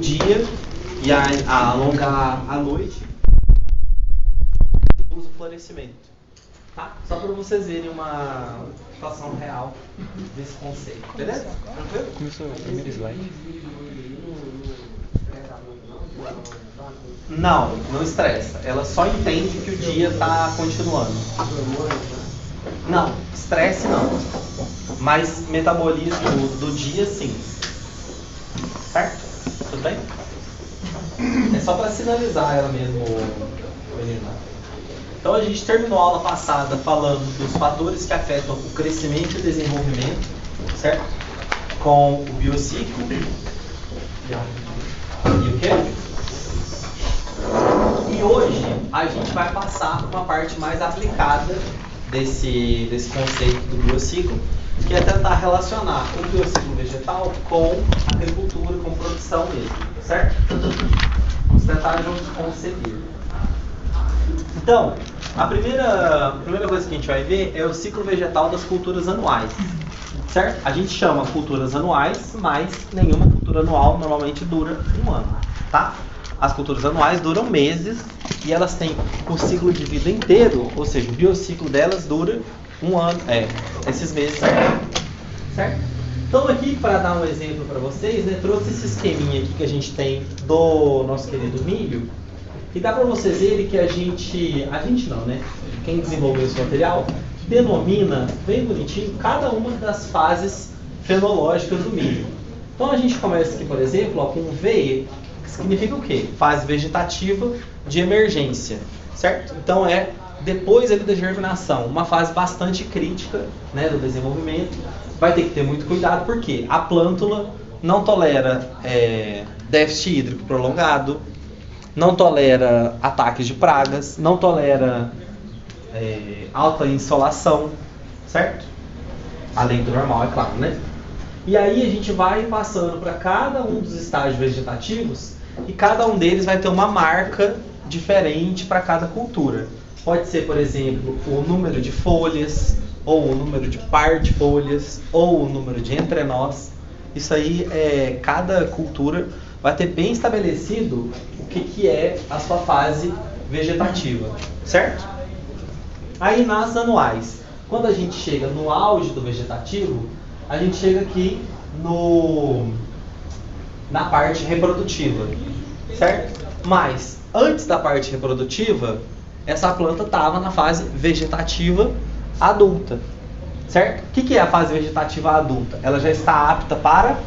dia e a alongar a noite, usa o florescimento. Tá? Só para vocês verem uma situação real desse conceito. Beleza? Tranquilo? Começou o primeiro slide. Não estressa. Ela só entende que o dia está continuando. Não, estresse não. Mas metabolismo do dia sim. Certo? Tudo bem? É só para sinalizar ela mesmo, menina. Então a gente terminou a aula passada falando dos fatores que afetam o crescimento e desenvolvimento, certo? Com o biociclo. E o quê? E hoje a gente vai passar uma parte mais aplicada desse conceito do biociclo, que é tentar relacionar o biociclo vegetal com agricultura, com produção mesmo, certo? Vamos tentar juntos conseguir. Então, a primeira coisa que a gente vai ver é o ciclo vegetal das culturas anuais, certo? A gente chama culturas anuais, mas nenhuma cultura anual normalmente dura um ano, tá? As culturas anuais duram meses e elas têm o ciclo de vida inteiro, ou seja, o biociclo delas dura um ano, esses meses, certo? Então aqui, para dar um exemplo para vocês, né, trouxe esse esqueminha aqui que a gente tem do nosso querido milho. E dá para vocês verem que a gente não, né? Quem desenvolveu esse material denomina bem bonitinho cada uma das fases fenológicas do milho. Então a gente começa aqui, por exemplo, com um VE, que significa o quê? Fase vegetativa de emergência, certo? Então é depois ali da germinação, uma fase bastante crítica, né, do desenvolvimento. Vai ter que ter muito cuidado porque a plântula não tolera déficit hídrico prolongado, não tolera ataques de pragas, não tolera alta insolação, certo? Além do normal, é claro, né? E aí a gente vai passando para cada um dos estágios vegetativos e cada um deles vai ter uma marca diferente para cada cultura. Pode ser, por exemplo, o número de folhas, ou o número de par de folhas, ou o número de entrenós. Isso aí, cada cultura vai ter bem estabelecido o que é a sua fase vegetativa, certo? Aí nas anuais, quando a gente chega no auge do vegetativo, a gente chega aqui na parte reprodutiva, certo? Mas antes da parte reprodutiva, essa planta estava na fase vegetativa adulta, certo? O que é a fase vegetativa adulta? Ela já está apta para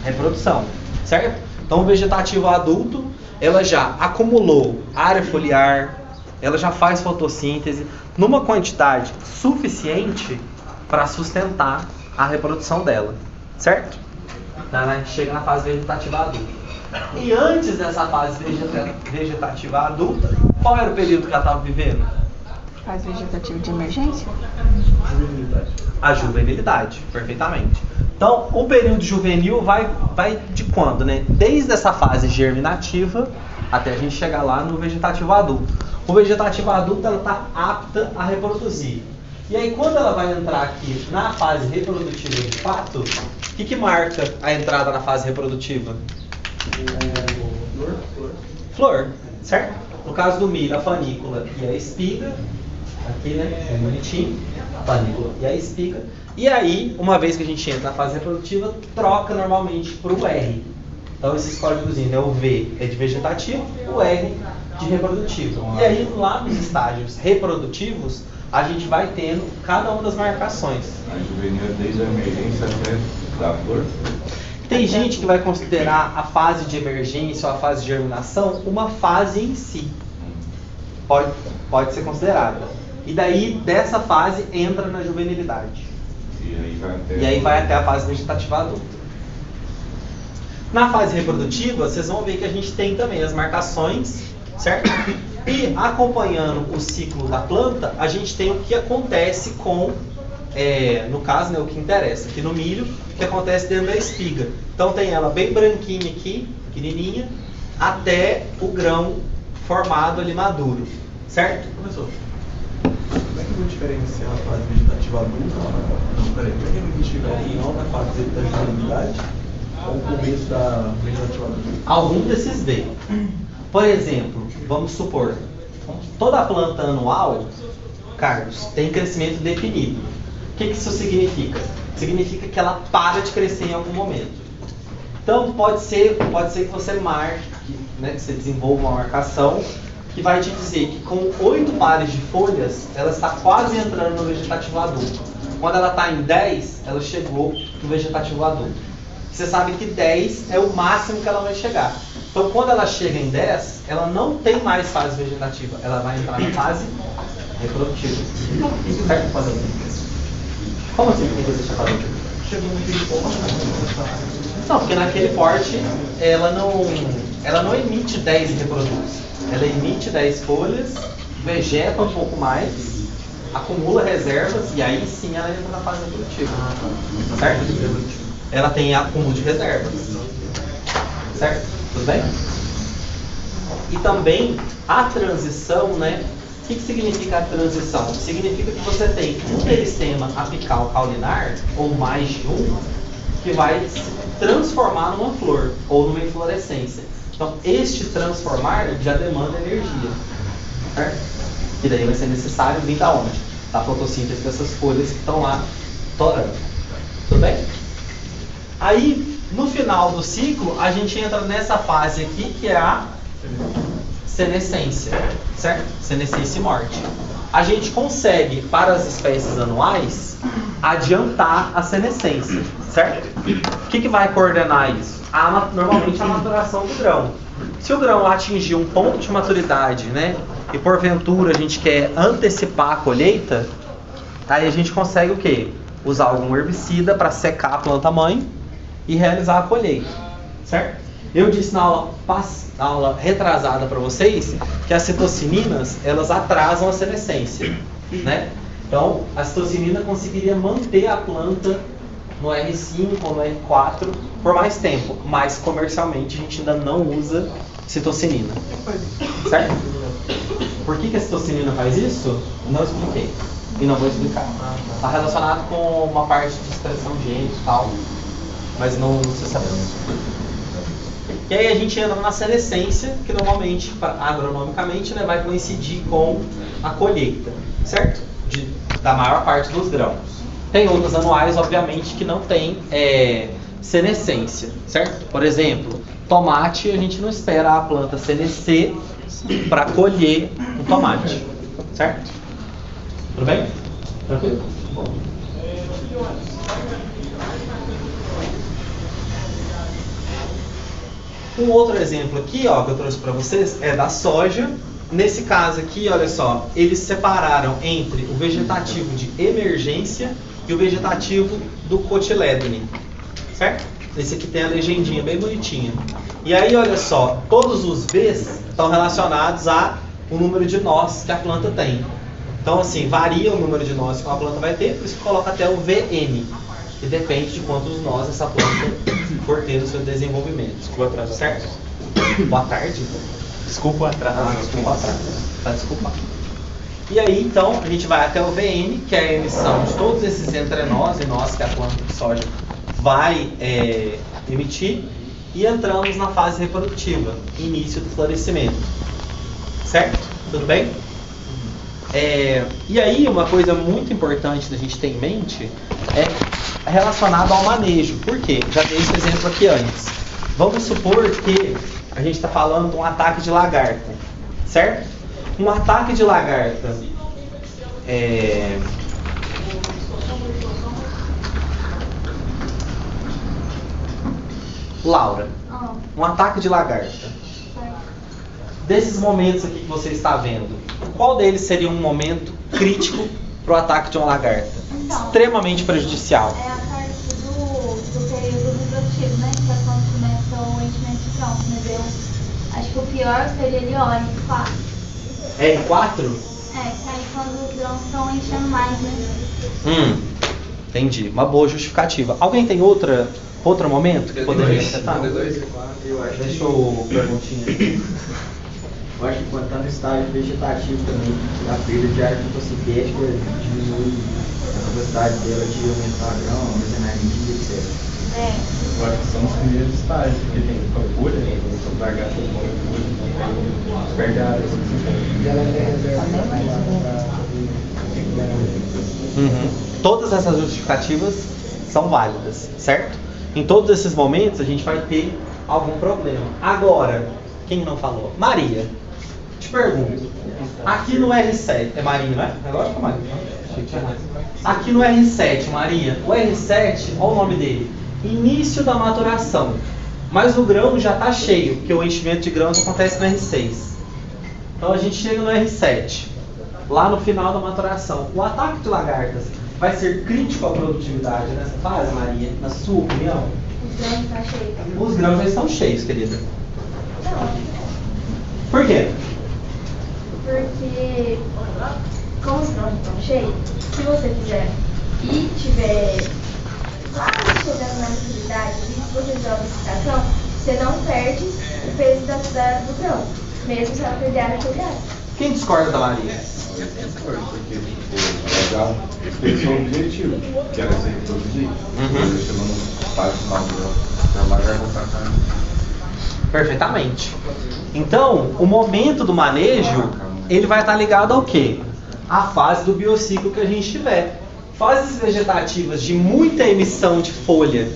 reprodução, certo? Então o vegetativo adulto, ela já acumulou área foliar, ela já faz fotossíntese numa quantidade suficiente para sustentar a reprodução dela, certo? Então a gente chega na fase vegetativa adulta. E antes dessa fase vegetativa adulta, qual era o período que ela estava vivendo? Fase vegetativa de emergência? Juvenilidade. A juvenilidade, perfeitamente. Então, o período juvenil vai de quando, né? Desde essa fase germinativa até a gente chegar lá no vegetativo adulto. O vegetativo adulto, ela está apta a reproduzir. E aí, quando ela vai entrar aqui na fase reprodutiva de fato, o que marca a entrada na fase reprodutiva? Flor, certo? No caso do milho, a panícula e a espiga. Aqui, né? É bonitinho. A panícula e a espiga. E aí, uma vez que a gente entra na fase reprodutiva, troca normalmente para o R. Então, esses códigos, né? O V é de vegetativo, o R de reprodutivo. E aí, lá nos estágios reprodutivos, a gente vai tendo cada uma das marcações. A juvenil é desde a emergência até da flor. Tem gente que vai considerar a fase de emergência ou a fase de germinação uma fase em si. Pode ser considerada. E daí, dessa fase, entra na juvenilidade. E aí vai até a fase vegetativa adulta. Na fase reprodutiva, vocês vão ver que a gente tem também as marcações, certo? E acompanhando o ciclo da planta, a gente tem o que acontece com, no caso, né, o que interessa aqui no milho, o que acontece dentro da espiga. Então tem ela bem branquinha aqui, pequenininha, até o grão formado ali maduro, certo? Professor, como é que eu vou diferenciar a fase vegetativa adulta? Não, peraí, como é que eu vou identificar o final da fase da juvenilidade o começo da vegetativa. Algum desses B. Por exemplo, vamos supor, toda planta anual, Carlos, tem crescimento definido. O que isso significa? Significa que ela para de crescer em algum momento. Então pode ser que você marque, né, que você desenvolva uma marcação que vai te dizer que com 8 pares de folhas, ela está quase entrando no vegetativo adulto. Quando ela está em 10, ela chegou no vegetativo adulto. Você sabe que 10 é o máximo que ela vai chegar. Então quando ela chega em 10, ela não tem mais fase vegetativa, ela vai entrar na fase reprodutiva. Certo? Como assim que você está falando? Chegou naquele ponto. Não, porque naquele porte ela não emite 10 e reproduz. Ela emite 10 folhas, vegeta um pouco mais, acumula reservas e aí sim ela entra na fase reprodutiva. Certo? Ela tem acúmulo de reservas. Certo? Tudo bem? E também a transição, né? O que significa a transição? Significa que você tem um meristema apical caulinar, ou mais de um, que vai se transformar numa flor, ou numa inflorescência. Então, este transformar já demanda energia. Certo? E daí vai ser necessário vir da onde? Da fotossíntese dessas folhas que estão lá torando. Tudo bem? Aí, no final do ciclo, a gente entra nessa fase aqui, que é a senescência, certo? Senescência e morte. A gente consegue, para as espécies anuais, adiantar a senescência, certo? O que vai coordenar isso? Normalmente a maturação do grão. Se o grão atingir um ponto de maturidade, né, e porventura a gente quer antecipar a colheita, aí a gente consegue o quê? Usar algum herbicida para secar a planta-mãe e realizar a colheita, certo? Eu disse na aula retrasada para vocês que as citocininas, elas atrasam a senescência, né? Então, a citocinina conseguiria manter a planta no R5 ou no R4 por mais tempo, mas comercialmente a gente ainda não usa citocinina, certo? Por que a citocinina faz isso? Não expliquei e não vou explicar. Está relacionado com uma parte de expressão gênica e tal, mas não precisa saber. E aí a gente entra na senescência, que normalmente, agronomicamente, né, vai coincidir com a colheita, certo? Da maior parte dos grãos. Tem outros anuais, obviamente, que não tem senescência, certo? Por exemplo, tomate, a gente não espera a planta senescer para colher o tomate, certo? Tudo bem? Tranquilo? Bom. Um outro exemplo aqui, ó, que eu trouxe para vocês é da soja. Nesse caso aqui, olha só, eles separaram entre o vegetativo de emergência e o vegetativo do cotiledone, certo? Esse aqui tem a legendinha bem bonitinha. E aí, olha só, todos os V's estão relacionados ao número de nós que a planta tem. Então, assim, varia o número de nós que uma planta vai ter, por isso que coloca até o VN, que depende de quantos nós essa planta for ter no seu desenvolvimento. Desculpa atrasar. Certo? Boa tarde. Desculpa o atraso. Desculpa atrás. Tá desculpado. E aí, então, a gente vai até o VN, que é a emissão de todos esses entrenós e nós que a planta de soja vai emitir, e entramos na fase reprodutiva, início do florescimento. Certo? Tudo bem? E aí, uma coisa muito importante da gente ter em mente é relacionado ao manejo. Por quê? Já dei esse exemplo aqui antes. Vamos supor que a gente está falando de um ataque de lagarta, certo? Um ataque de lagarta Laura, um ataque de lagarta. Desses momentos aqui que você está vendo, qual deles seria um momento crítico para o ataque de uma lagarta? Então, extremamente prejudicial. É a parte do período reprodutivo, né? Que a planta começa o enchimento de tronco, mas eu acho que o pior seria ali, ó, R4. R4? Que aí quando os grãos estão enchendo mais, né? Entendi. Uma boa justificativa. Alguém tem outro momento que poderia afetar? Deixa eu perguntinha aqui. Eu acho que quando está no estágio vegetativo também, a perda de ar fotossintética diminui a capacidade dela de aumentar grão, armazenar energia, etc. É. Eu acho que são os primeiros estágios, porque tem folha, né? Quando largar essa folha, perde a área. Todas essas justificativas são válidas, certo? Em todos esses momentos a gente vai ter algum problema. Agora, quem não falou? Maria, te pergunto, aqui no R7, é Maria, não é? Agora que é Maria, achei que tinha mais. Aqui no R7, Maria, o R7, olha o nome dele, início da maturação. Mas o grão já está cheio, porque o enchimento de grãos acontece no R6. Então a gente chega no R7, lá no final da maturação. O ataque de lagartas vai ser crítico à produtividade nessa fase, Maria, na sua opinião? Os grãos estão cheios. Os grãos já estão cheios, querida. Não. Por quê? Porque, como os grãos estão cheios, se você fizer e tiver lá chegando na maturidade, e se você fizer uma ossificação, você não perde o peso do grão, mesmo se ela perder a maturidade. Quem discorda da Maria? Porque ela já fez o objetivo, que era ser reproduzido. Chegou no fase final da lagarta atacando. Perfeitamente. Então, o momento do manejo, ele vai estar ligado ao quê? A fase do biociclo que a gente tiver. Fases vegetativas de muita emissão de folha,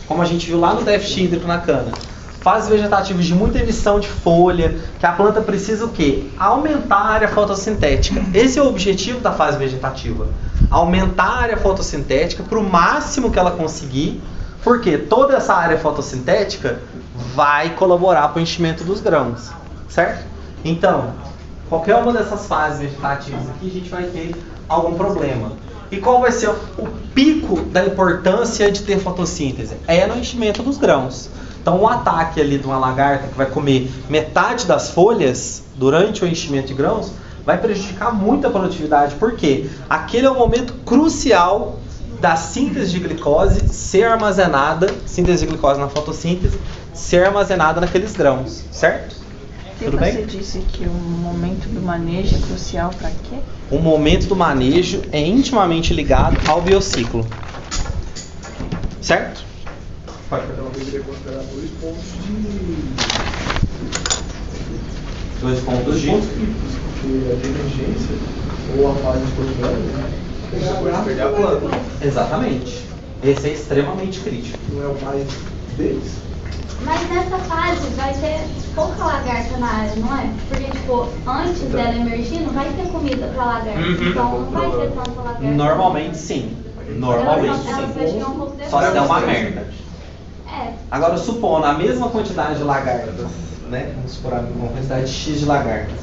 como a gente viu lá no déficit hídrico na cana. Fases vegetativas de muita emissão de folha, que a planta precisa o quê? Aumentar a área fotossintética. Esse é o objetivo da fase vegetativa. Aumentar a área fotossintética para o máximo que ela conseguir, porque toda essa área fotossintética vai colaborar para o enchimento dos grãos, certo? Então, qualquer uma dessas fases vegetativas aqui, a gente vai ter algum problema. E qual vai ser o pico da importância de ter fotossíntese? É no enchimento dos grãos. Então, o ataque ali de uma lagarta que vai comer metade das folhas durante o enchimento de grãos vai prejudicar muito a produtividade. Por quê? Aquele é o momento crucial da síntese de glicose ser armazenada, síntese de glicose na fotossíntese, ser armazenada naqueles grãos, certo? E Tudo você bem? disse que o momento do manejo é crucial para quê? O momento do manejo é intimamente ligado ao biociclo, certo? Pode. Então, eu deveria considerar 2 pontos Dois pontos de... críticos, porque a de emergência ou a fase explosiva, você pode perder a planta. Exatamente. Esse é extremamente crítico. Não é o mais deles. Mas nessa fase vai ter pouca lagarta na área, não é? Porque, tipo, antes dela emergir, não vai ter comida pra lagarta. Então não vai ter tanta lagarta. Normalmente sim. Normalmente Elas vai chegar um sim. pouco depois. Só se der uma merda. É. Agora, supondo a mesma quantidade de lagartas, né? Vamos supor uma quantidade X de lagartas.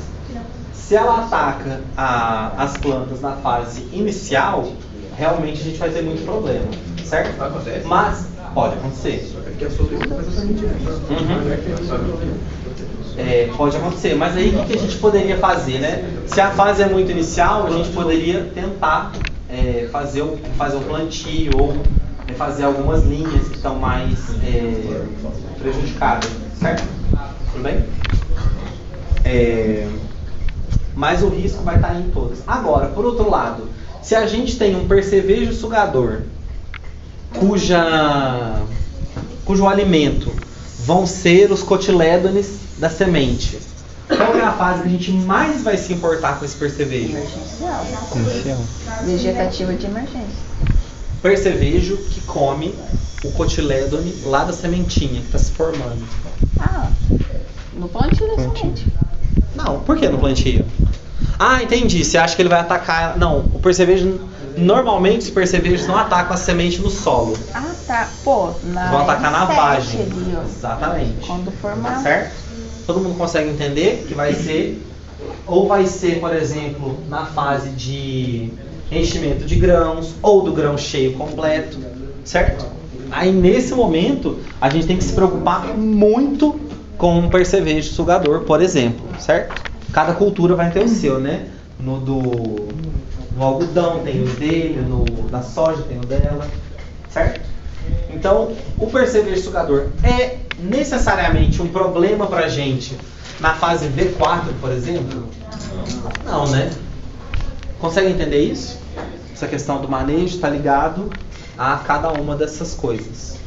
Se ela ataca as plantas na fase inicial, realmente a gente vai ter muito problema, certo? Acontece. Mas pode acontecer. Que a sobrevida vai ser mentira. Pode acontecer, mas aí o que a gente poderia fazer, né? Se a fase é muito inicial, a gente poderia tentar fazer o plantio ou fazer algumas linhas que estão mais prejudicadas, certo? Tudo bem? Mas o risco vai estar em todos. Agora, por outro lado, se a gente tem um percevejo sugador cujo alimento vão ser os cotilédones da semente, qual é a fase que a gente mais vai se importar com esse percevejo? Emergencial. Vegetativa de emergência. Percevejo que come o cotilédone lá da sementinha que está se formando. Ah, no plantio da semente. Não, por que no plantio? Ah, entendi. Você acha que ele vai atacar... Não, o percevejo... Normalmente os percevejos não atacam a semente no solo. Ah, tá. Pô, na Vão atacar na R7 vagem. ali, ó. Exatamente. Quando formar. Certo? Todo mundo consegue entender que vai ser... Ou vai ser, por exemplo, na fase de enchimento de grãos, ou do grão cheio completo. Certo? Aí nesse momento, a gente tem que se preocupar muito com um percevejo sugador, por exemplo. Certo? Cada cultura vai ter o seu, né? No algodão tem o dele, na soja tem o dela, certo? Então, o percevejo sugador é necessariamente um problema pra gente na fase V4, por exemplo? Não, né? Consegue entender isso? Essa questão do manejo está ligado a cada uma dessas coisas.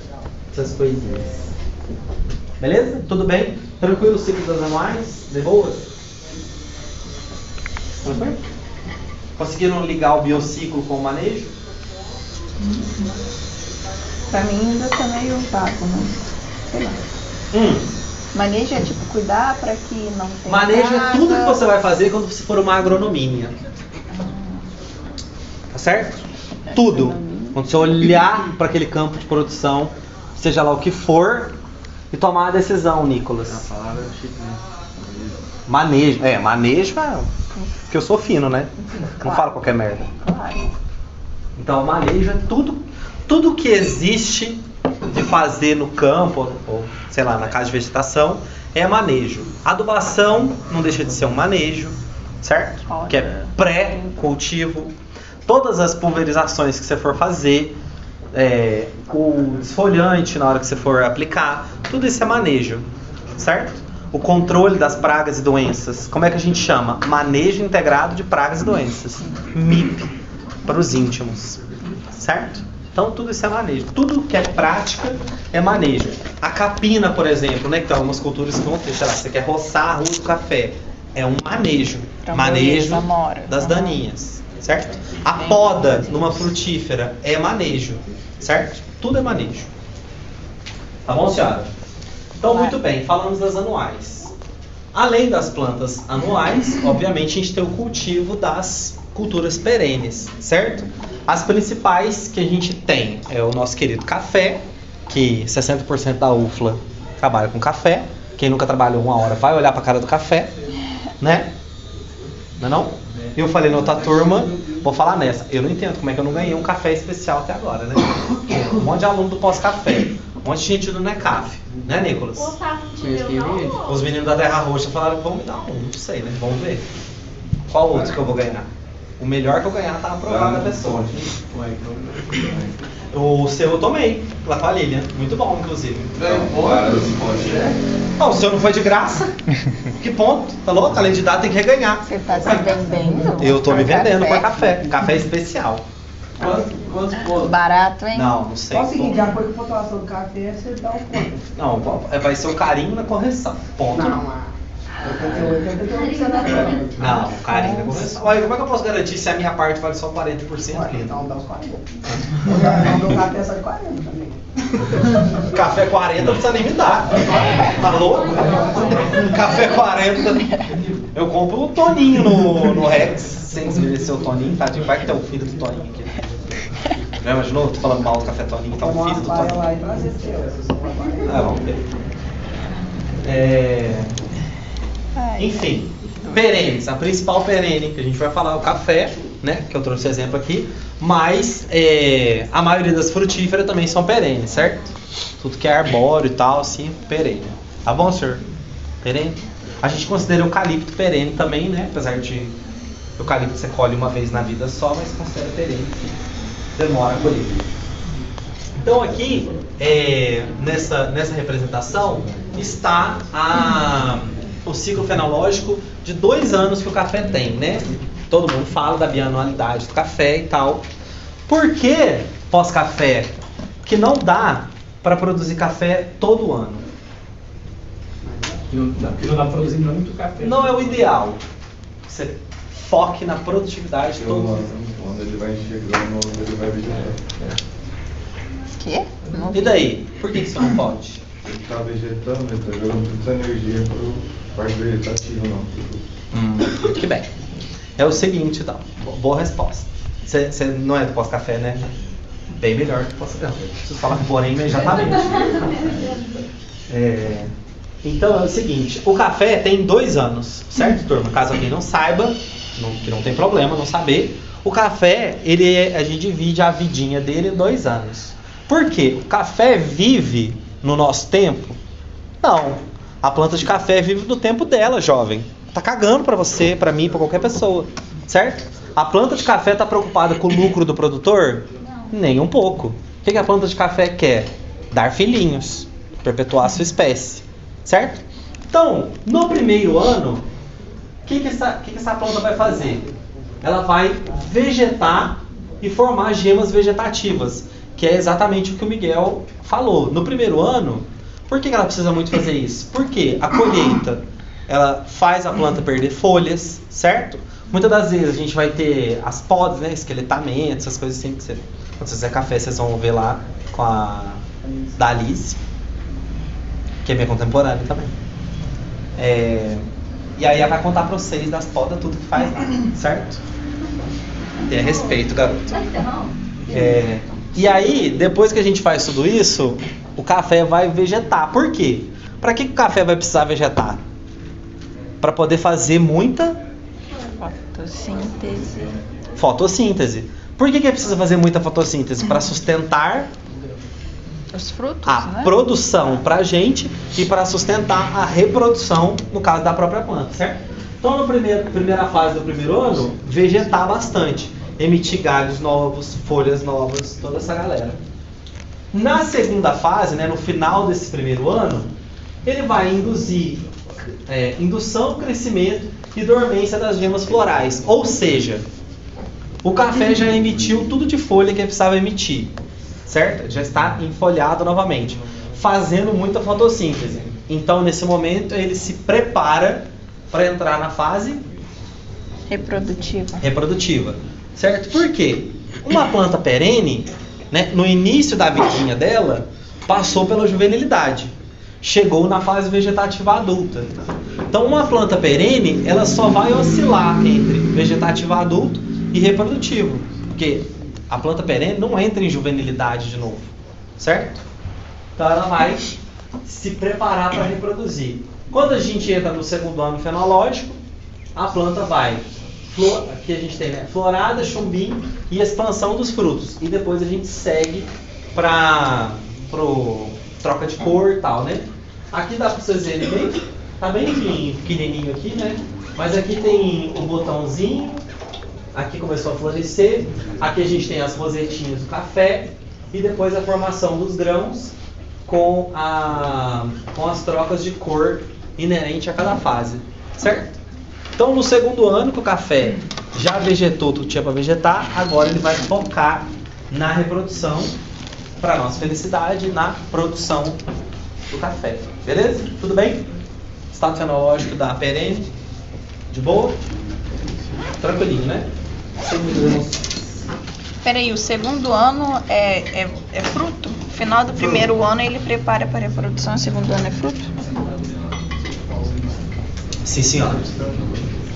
essas coisinhas. Beleza? Tudo bem? Tranquilo o ciclo das anuais? De boas? Tranquilo? Conseguiram ligar o biociclo com o manejo? Pra mim ainda tá meio vago, né? Sei lá. Manejo é tipo cuidar pra que não tenha Manejo é praga. tudo que você vai fazer quando você for uma agronomia. Tá certo? Tudo. Quando você olhar para aquele campo de produção, seja lá o que for, e tomar a decisão, Nicolas. A palavra é chique, né? Manejo. Manejo é. Porque eu sou fino, né? Não falo qualquer merda. Claro. Então, manejo é tudo que existe de fazer no campo, ou sei lá, na casa de vegetação, é manejo. Adubação não deixa de ser um manejo, certo? Olha. Que é pré-cultivo. Todas as pulverizações que você for fazer, o desfoliante na hora que você for aplicar, tudo isso é manejo, certo? O controle das pragas e doenças, como é que a gente chama? Manejo integrado de pragas e doenças, MIP, para os íntimos, certo? Então tudo isso é manejo, tudo que é prática é manejo. A capina, por exemplo, né, que tem algumas culturas que vão ter, sei lá, você quer roçar a rua do café, é um manejo, manejo das daninhas, certo? A poda numa frutífera é manejo, certo? Tudo é manejo. Tá bom, senhora? Então, muito bem, falamos das anuais. Além das plantas anuais, obviamente a gente tem o cultivo das culturas perenes, certo? As principais que a gente tem é o nosso querido café, que 60% da UFLA trabalha com café. Quem nunca trabalhou uma hora vai olhar pra cara do café, né? Não é não? Eu falei na outra turma, vou falar nessa. Eu não entendo como é que eu não ganhei um café especial até agora, né? Um monte de aluno do pós-café, um monte de gente do NECAF, né, Nicolas? Os meninos da Terra Roxa falaram que vão me dar um, não sei, né? Vamos ver. Qual outro que eu vou ganhar? O melhor que eu ganhar tá aprovado da pessoa. O seu eu tomei, lá com a Lilian. Muito bom, inclusive. Não, o seu não foi de graça. Que ponto? Tá louco? Além de dar, tem que reganhar. Você tá se vendendo? Eu tô me vendendo café? por café. Café especial. Quantos pontos? Barato, hein? Não sei. Só o seguinte, de acordo com a pontuação do café, você dá um ponto. Não, vai ser o carinho na correção. Ponto. Não, 88 da prova. Não, o carinho na correção. Olha, como é que eu posso garantir se a minha parte vale só 40%? Ué, Lindo? então dá os 40. Não, meu café é só de 40 também. Café 40 não precisa nem me dar. Tá louco? Café 40. Eu compro o Toninho no Rex, sem desmerecer o Toninho, tadinho, vai que tem o filho do Toninho aqui. Já imaginou? Tô falando mal do Café Toninho, tá o Tomar filho do uma paia lá e Toninho. trazer seu. Vamos ver. Enfim, perenes. A principal perene que a gente vai falar é o café, né? Que eu trouxe exemplo aqui. Mas a maioria das frutíferas também são perenes, certo? Tudo que é arbóreo e tal, assim, perene. Tá bom, senhor? Perene. A gente considera o eucalipto perene também, né? Apesar de eucalipto você colhe uma vez na vida só, mas considera perene. Demora a colher. Então aqui, nessa representação, está o ciclo fenológico de 2 anos que o café tem, né? Todo mundo fala da bianualidade do café e tal. Por que pós-café? Porque não dá para produzir café todo ano. Porque não dá pra produzir muito café. Não é o ideal. Você foque na produtividade todo ano. Quando ele vai chegando, ele vai vegetando. Quê? Não E daí? Por que isso não pode? Ele tá vegetando, ele tá jogando muita energia pro parte vegetativo, não. Que bem. É o seguinte, então. Boa resposta. Você não é do pós-café, né? Bem melhor que pós-café. Preciso falar porém imediatamente. Então é o seguinte, o café tem 2 anos, certo, turma? Caso alguém não saiba, que não tem problema não saber, o café, a gente divide a vidinha dele em 2 anos. Por quê? O café vive no nosso tempo? Não. A planta de café vive do tempo dela, jovem. Tá cagando pra você, pra mim, pra qualquer pessoa, certo? A planta de café tá preocupada com o lucro do produtor? Não. Nem um pouco. O que a planta de café quer? Dar filhinhos, perpetuar a sua espécie, certo? Então, no primeiro ano, o que essa planta vai fazer? Ela vai vegetar e formar gemas vegetativas, que é exatamente o que o Miguel falou. No primeiro ano, por que ela precisa muito fazer isso? Porque a colheita, ela faz a planta perder folhas, certo? Muitas das vezes a gente vai ter as podas, né, esqueletamento, essas coisas assim, que quando você fizer café, vocês vão ver lá com a da Alice, que é minha contemporânea também. E aí ela vai contar pra vocês das podas, tudo que faz lá, certo? Tenha respeito, garoto. E aí, depois que a gente faz tudo isso, o café vai vegetar. Por quê? Para que o café vai precisar vegetar? Para poder fazer muita fotossíntese. Por que precisa fazer muita fotossíntese? Para sustentar os frutos, a produção para a gente e para sustentar a reprodução, no caso da própria planta, certo? Então, na primeira fase do primeiro ano, vegetar bastante, emitir galhos novos, folhas novas, toda essa galera. Na segunda fase, né, no final desse primeiro ano, ele vai induzir indução, crescimento e dormência das gemas florais. Ou seja, o café já emitiu tudo de folha que precisava emitir, certo? Já está enfolhado novamente, fazendo muita fotossíntese. Então, nesse momento, ele se prepara para entrar na fase reprodutiva, certo? Por quê? Uma planta perene, né, no início da vidinha dela, passou pela juvenilidade, chegou na fase vegetativa adulta. Então, uma planta perene, ela só vai oscilar entre vegetativo adulto e reprodutivo, porque a planta perene não entra em juvenilidade de novo, certo? Então, ela vai se preparar para reproduzir. Quando a gente entra no segundo ano fenológico, a planta vai, aqui a gente tem, né, florada, chumbinho e expansão dos frutos. E depois a gente segue para troca de cor e tal, né? Aqui dá para vocês verem bem, tá bem pequenininho aqui, né? Mas aqui tem o botãozinho, aqui começou a florescer, aqui a gente tem as rosetinhas do café e depois a formação dos grãos com as trocas de cor inerente a cada fase, certo? Então, no segundo ano que o café já vegetou tudo que tinha para vegetar, agora ele vai focar na reprodução, para nossa felicidade, na produção do café. Beleza? Tudo bem? Estado fenológico da perene, de boa? Tranquilinho, né? Sem muitas emoções. Peraí, o segundo ano é fruto? No final do primeiro ano ele prepara para a reprodução, o segundo ano é fruto? Sim, senhora.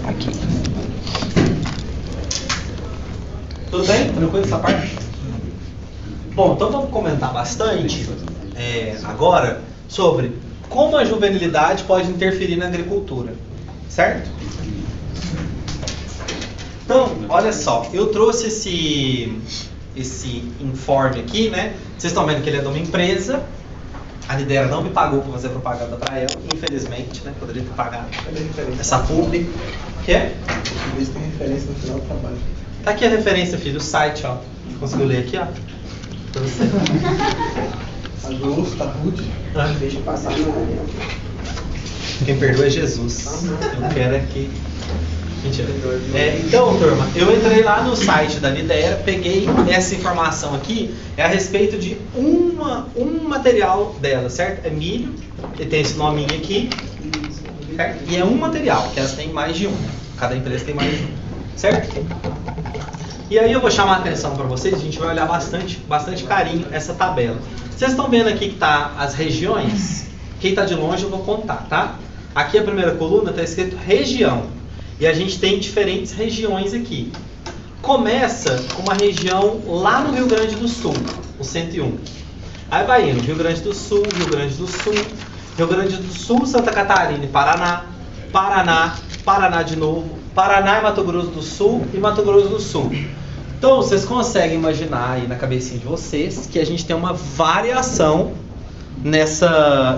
Aqui. Tudo bem? Tranquilo essa parte? Bom, então vamos comentar bastante agora sobre como a juvenilidade pode interferir na agricultura, certo? Então, olha só, eu trouxe esse informe aqui, né? Vocês estão vendo que ele é de uma empresa. A Lidera não me pagou para fazer propaganda para ela, infelizmente, né? Poderia ter pagado essa publi. O que é? Eles têm referência no final do trabalho. Tá aqui a referência, filho, o site, ó. Conseguiu ler aqui, ó? Pra você. A grosso, tá rude. Deixa passar na área. Quem perdoa é Jesus. Eu quero aqui. Mentira. Então, turma, eu entrei lá no site da Lidera, peguei essa informação aqui, é a respeito de um material dela, certo? É milho, ele tem esse nominho aqui, certo? E é um material, que elas têm mais de um, cada empresa tem mais de um, certo? E aí eu vou chamar a atenção para vocês, a gente vai olhar bastante carinho essa tabela. Vocês estão vendo aqui que tá as regiões? Quem está de longe eu vou contar, tá? Aqui a primeira coluna está escrito região. E a gente tem diferentes regiões aqui. Começa com uma região lá no Rio Grande do Sul, o 101. Aí vai indo, Rio Grande do Sul, Rio Grande do Sul, Rio Grande do Sul, Santa Catarina e Paraná, Paraná de novo, Paraná e Mato Grosso do Sul e Mato Grosso do Sul. Então, vocês conseguem imaginar aí na cabecinha de vocês que a gente tem uma variação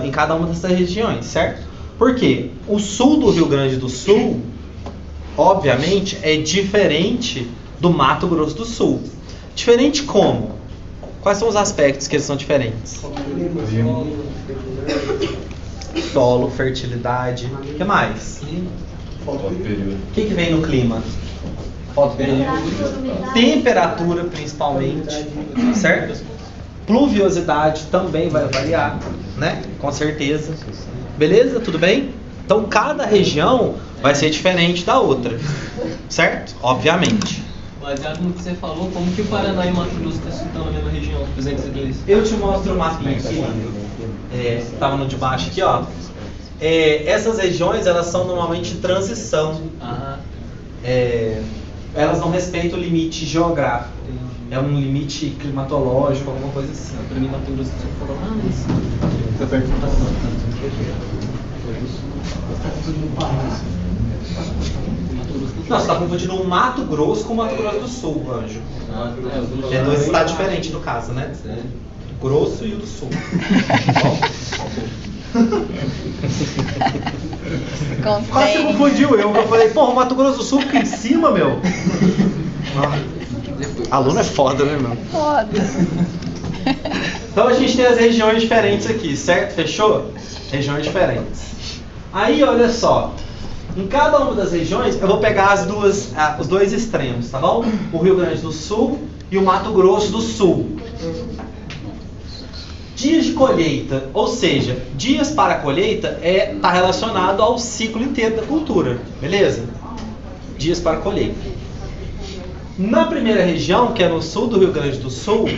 em cada uma dessas regiões, certo? Por quê? O sul do Rio Grande do Sul, obviamente, é diferente do Mato Grosso do Sul. Diferente como? Quais são os aspectos que eles são diferentes? Solo, fertilidade. O que mais? O que vem no clima? Fotoperíodo. Temperatura, principalmente. Certo? Pluviosidade também vai variar, né? Com certeza. Beleza? Tudo bem? Então cada região vai ser diferente da outra, certo? Obviamente. Baseado no que você falou, como que o Paraná e Mato Grosso estão na mesma região, por exemplo, esses dois? Eu te mostro o mapinha aqui, estava no de baixo aqui, ó. Essas regiões, elas são normalmente de transição. Elas não respeitam o limite geográfico. É um limite climatológico, alguma coisa assim. Para mim, Mato Grosso, você falou, mas... Você tá confundindo o país. Não, você está confundindo o Mato Grosso com o Mato Grosso do Sul, Anjo. É dois estados diferentes no caso, né? O Grosso e o do Sul. Quase você confundiu eu falei, porra, o Mato Grosso do Sul fica em cima, meu. Aluno é foda, né, meu? Foda. Então a gente tem as regiões diferentes aqui, certo? Fechou? Regiões diferentes. Aí, olha só. Em cada uma das regiões, eu vou pegar os dois extremos, tá bom? O Rio Grande do Sul e o Mato Grosso do Sul. Dias de colheita, ou seja, dias para a colheita está relacionado ao ciclo inteiro da cultura, beleza? Dias para a colheita. Na primeira região, que é no sul do Rio Grande do Sul,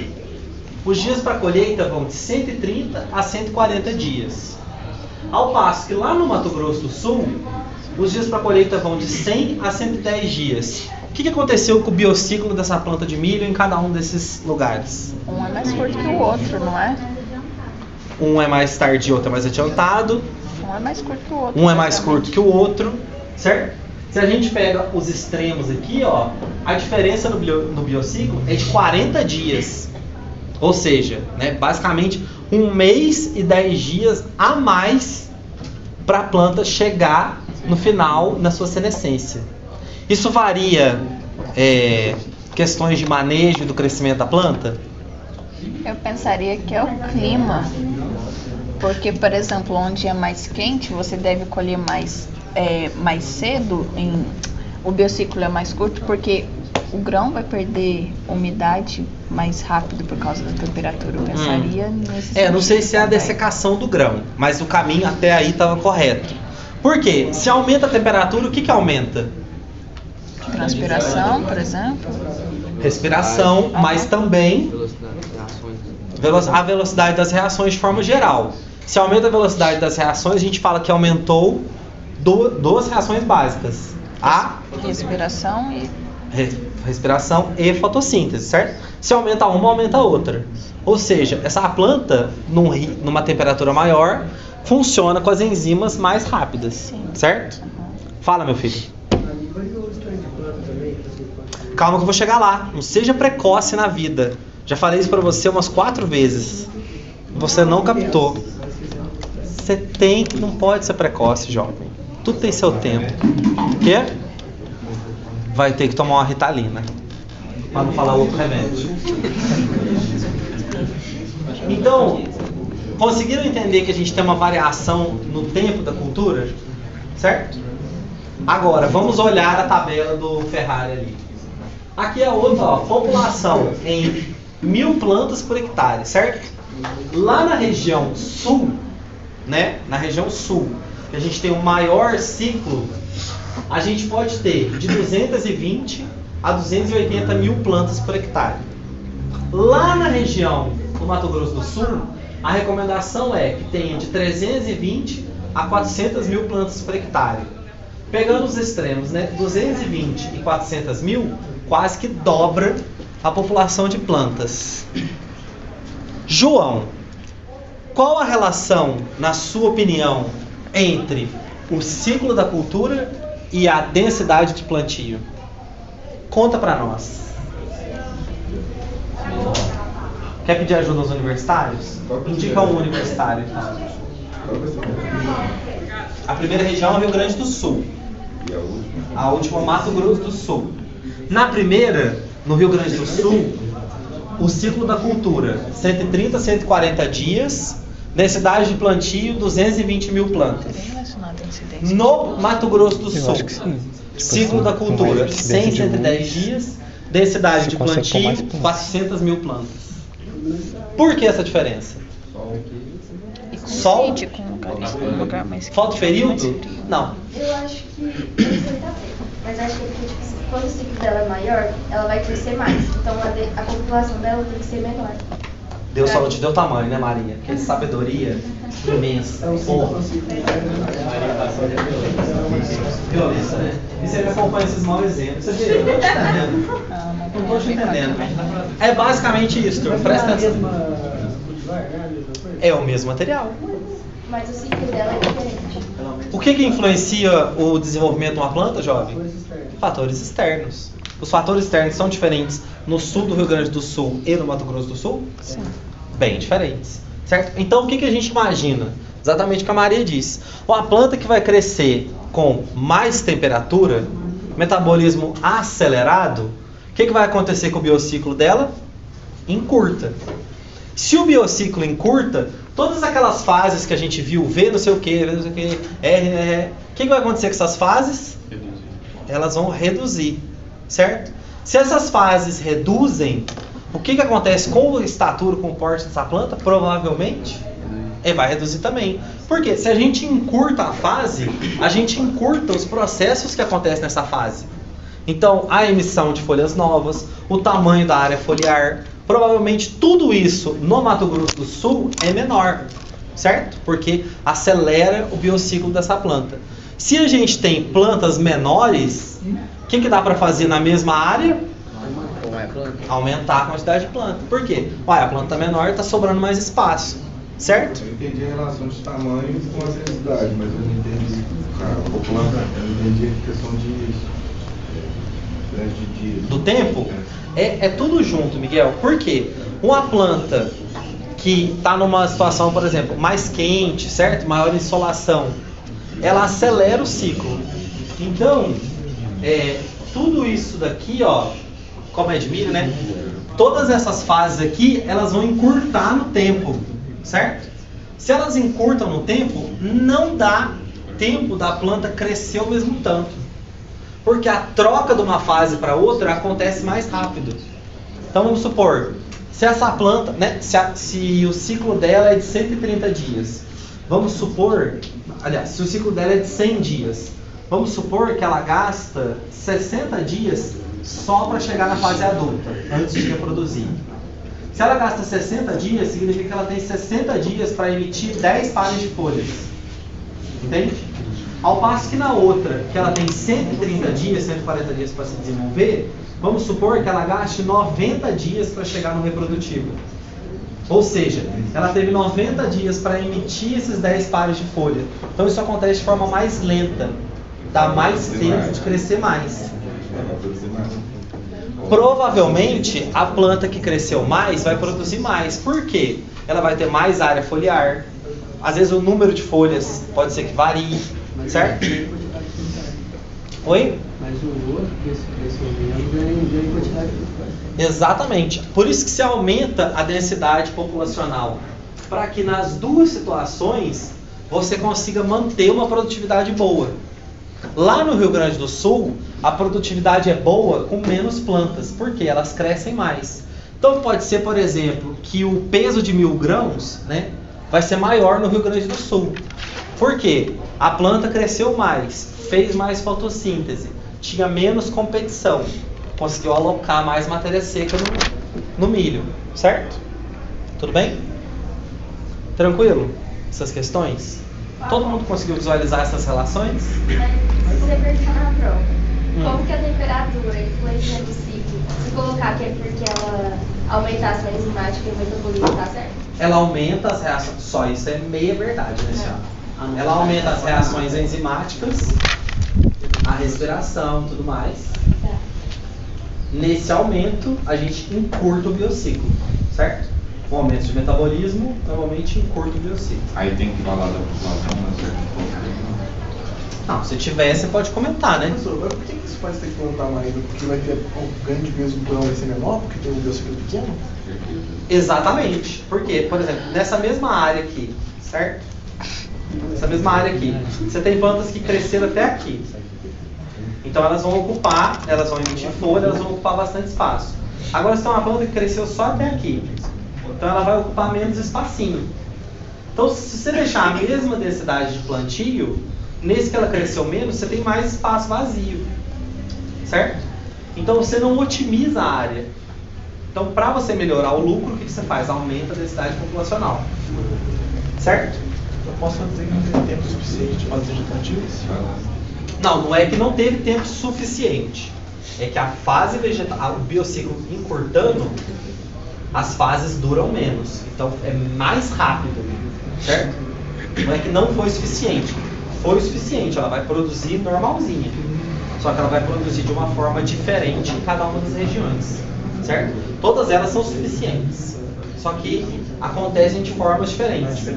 os dias para a colheita vão de 130 a 140 dias. Ao passo que lá no Mato Grosso do Sul, os dias para a colheita vão de 100 a 110 dias. O que aconteceu com o biociclo dessa planta de milho em cada um desses lugares? Um é mais curto que o outro, não é? Um é mais tardio, outro é mais adiantado. Um é mais curto que o outro. Um é mais curto que o outro, certo? Se a gente pega os extremos aqui, ó, a diferença no biociclo é de 40 dias. Ou seja, né, basicamente 1 mês e 10 dias a mais para a planta chegar no final na sua senescência. Isso varia questões de manejo do crescimento da planta? Eu pensaria que é o clima. Porque, por exemplo, onde é mais quente, você deve colher mais cedo. O biociclo é mais curto porque o grão vai perder umidade mais rápido por causa da temperatura. Eu pensaria nesse sentido. Não sei se é a também. dessecação do grão, mas o caminho até aí estava correto. Por quê? Se aumenta a temperatura, o que aumenta? Transpiração, por exemplo. Respiração, mas também a velocidade das reações de forma geral. Se aumenta a velocidade das reações, a gente fala que aumentou duas reações básicas. A respiração e fotossíntese, certo? Se aumenta uma, aumenta a outra. Ou seja, essa planta, numa temperatura maior, funciona com as enzimas mais rápidas. Sim. Certo? Fala, meu filho. Calma que eu vou chegar lá. Não seja precoce na vida. Já falei isso pra você umas 4 vezes. Você não captou. Você não pode ser precoce, jovem. Tudo tem seu tempo. Quê? Vai ter que tomar uma Ritalina. Para não falar outro remédio. Então, conseguiram entender que a gente tem uma variação no tempo da cultura? Certo? Agora, vamos olhar a tabela do Ferrari ali. Aqui é outra, ó, população em 1000 plantas por hectare, certo? Lá na região sul, né? Na região sul, que a gente tem o maior ciclo, a gente pode ter de 220 a 280 mil plantas por hectare. Lá na região do Mato Grosso do Sul, a recomendação é que tenha de 320 a 400 mil plantas por hectare. Pegando os extremos, né? 220 e 400 mil, quase que dobra a população de plantas. João, qual a relação, na sua opinião, entre o ciclo da cultura e a densidade de plantio? Conta pra nós. Quer pedir ajuda aos universitários? Indica um universitário. A primeira região é o Rio Grande do Sul. E A última é Mato Grosso do Sul. Na primeira, no Rio Grande do Sul, o ciclo da cultura, 130 a 140 dias, densidade de plantio, 220 mil plantas. No Mato Grosso do Sul, ciclo da cultura, 100 a 110 dias, densidade de plantio, 400 mil plantas. Por que essa diferença? E Sol? coincide com um lugar mais quente. Falta período? mais frio. Não. Eu acho que, eu não sei tá bem, mas acho que é porque, tipo, quando o ciclo dela é maior, ela vai crescer mais. Então a população dela tem que ser menor. Deus só não te deu tamanho, né, Maria? Que sabedoria imensa. Porra. Violência, né? E você me acompanha esses maus exemplos. Você vê, eu não tô te entendendo. Não tô te entendendo. É basicamente isso, turma. Presta atenção. É o mesmo material. Mas o ciclo dela é diferente. O que influencia o desenvolvimento de uma planta, jovem? Fatores externos. Os fatores externos são diferentes no sul do Rio Grande do Sul e no Mato Grosso do Sul? Sim. Bem diferentes, certo? Então o que a gente imagina? Exatamente o que a Maria disse. Uma planta que vai crescer com mais temperatura, metabolismo acelerado, o que vai acontecer com o biociclo dela? Encurta. Se o biociclo encurta, todas aquelas fases que a gente viu, V não sei o que, R, o que vai acontecer com essas fases? Elas vão reduzir, certo? Se essas fases reduzem, o que acontece com a estatura, com o porte dessa planta? Provavelmente, vai reduzir também. Porque se a gente encurta a fase, a gente encurta os processos que acontecem nessa fase. Então, a emissão de folhas novas, o tamanho da área foliar, provavelmente tudo isso no Mato Grosso do Sul é menor, certo? Porque acelera o biociclo dessa planta. Se a gente tem plantas menores, o que dá para fazer na mesma área? Aumentar a quantidade de planta. Por quê? A planta menor está sobrando mais espaço, certo? Eu entendi a relação de tamanho com a necessidade, mas eu não entendi a planta, eu não entendi a questão de dias. Do tempo? É tudo junto, Miguel. Por quê? Uma planta que está numa situação, por exemplo, mais quente, certo? Maior insolação, ela acelera o ciclo. Então, tudo isso daqui, ó, como é de milho, né? Todas essas fases aqui, elas vão encurtar no tempo, certo? Se elas encurtam no tempo, não dá tempo da planta crescer ao mesmo tanto. Porque a troca de uma fase para outra acontece mais rápido. Então vamos supor, se essa planta, né, se o ciclo dela é de 130 dias, vamos supor, aliás, se o ciclo dela é de 100 dias, vamos supor que ela gasta 60 dias só para chegar na fase adulta, antes de reproduzir. Se ela gasta 60 dias, significa que ela tem 60 dias para emitir 10 pares de folhas. Entende? Ao passo que na outra, que ela tem 130 dias, 140 dias para se desenvolver, vamos supor que ela gaste 90 dias para chegar no reprodutivo. Ou seja, ela teve 90 dias para emitir esses 10 pares de folha. Então isso acontece de forma mais lenta. Dá mais tempo de crescer mais. Provavelmente, a planta que cresceu mais vai produzir mais. Por quê? Ela vai ter mais área foliar. Às vezes o número de folhas pode ser que varie. Certo? Oi? Mas o outro que cresceu menos ganha em quantidade de folhas. Exatamente. Por isso que se aumenta a densidade populacional. Para que nas duas situações você consiga manter uma produtividade boa. Lá no Rio Grande do Sul, a produtividade é boa com menos plantas, porque elas crescem mais. Então pode ser, por exemplo, que o peso de 1000 grãos, né, vai ser maior no Rio Grande do Sul. Por quê? A planta cresceu mais, fez mais fotossíntese, tinha menos competição, conseguiu alocar mais matéria seca no milho, certo? Tudo bem? Tranquilo? Essas questões? Todo mundo conseguiu visualizar essas relações? Mas se você perguntar na prova, como que a temperatura influencia no ciclo? Se colocar que é porque ela aumenta a ação enzimática e o metabolismo, tá certo? Ela aumenta as reações, só isso é meia verdade, né, senhora? Ela aumenta as reações enzimáticas, a respiração e tudo mais. Tá. Nesse aumento, a gente encurta o biociclo, certo? O aumento de metabolismo normalmente encurta o biociclo. Aí tem que falar da população, né? Não, se tiver, você pode comentar, né? Professor, mas por que isso faz ter que plantar mais? Porque vai ter o ganho de peso do grão vai ser menor, porque tem um biociclo pequeno? Exatamente. Porque, por exemplo, nessa mesma área aqui, certo? Nessa mesma área aqui, você tem plantas que cresceram até aqui. Então elas vão ocupar, elas vão emitir folha, elas vão ocupar bastante espaço. Agora você tem uma planta que cresceu só até aqui. Então ela vai ocupar menos espacinho. Então se você deixar a mesma densidade de plantio, nesse que ela cresceu menos, você tem mais espaço vazio. Certo? Então você não otimiza a área. Então para você melhorar o lucro, o que você faz? Aumenta a densidade populacional. Certo? Eu posso dizer que não teve tempo suficiente de fazer vegetativo? Não é que não teve tempo suficiente. É que a fase vegetal, o biociclo encurtando, as fases duram menos. Então é mais rápido. Certo? Não é que não foi suficiente. Foi o suficiente, ela vai produzir normalzinha. Só que ela vai produzir de uma forma diferente em cada uma das regiões. Certo? Todas elas são suficientes. Só que acontecem de formas diferentes.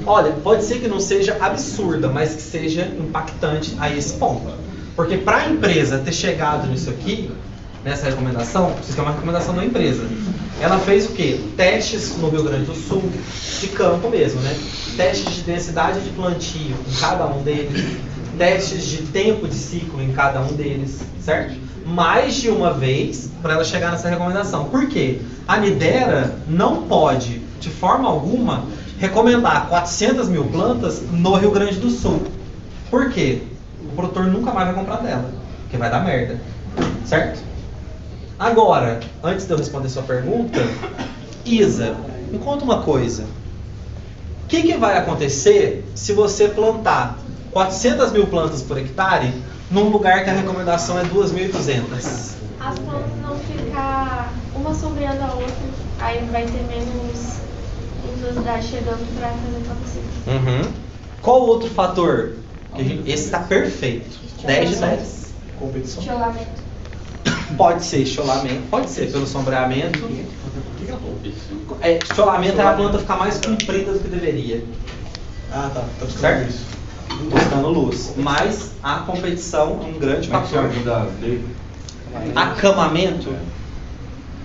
Olha, pode ser que não seja absurda, mas que seja impactante a esse ponto. Porque para a empresa ter chegado nisso aqui, nessa recomendação, isso é uma recomendação da empresa. Ela fez o quê? Testes no Rio Grande do Sul, de campo mesmo, né? Testes de densidade de plantio em cada um deles, testes de tempo de ciclo em cada um deles, certo? Mais de uma vez para ela chegar nessa recomendação. Por quê? A Midera não pode, de forma alguma, recomendar 400 mil plantas no Rio Grande do Sul. Por quê? O produtor nunca mais vai comprar dela, porque vai dar merda, certo? Agora, antes de eu responder sua pergunta, Isa, me conta uma coisa. O que vai acontecer se você plantar 400 mil plantas por hectare num lugar que a recomendação é 2.200? As plantas não ficar uma sombreando a outra, aí vai ter menos luminosidade chegando para fazer fotosíntese. Qual outro fator? Esse está perfeito. 10 de 10. Competição. Estiolamento. Pode ser estiolamento, pode ser pelo sombreamento. Estiolamento é a planta ficar mais comprida do que deveria. Ah, tá. Tá Certo? isso. Buscando luz. Mas a competição é um grande Como é que fator. ajuda dele? Acamamento.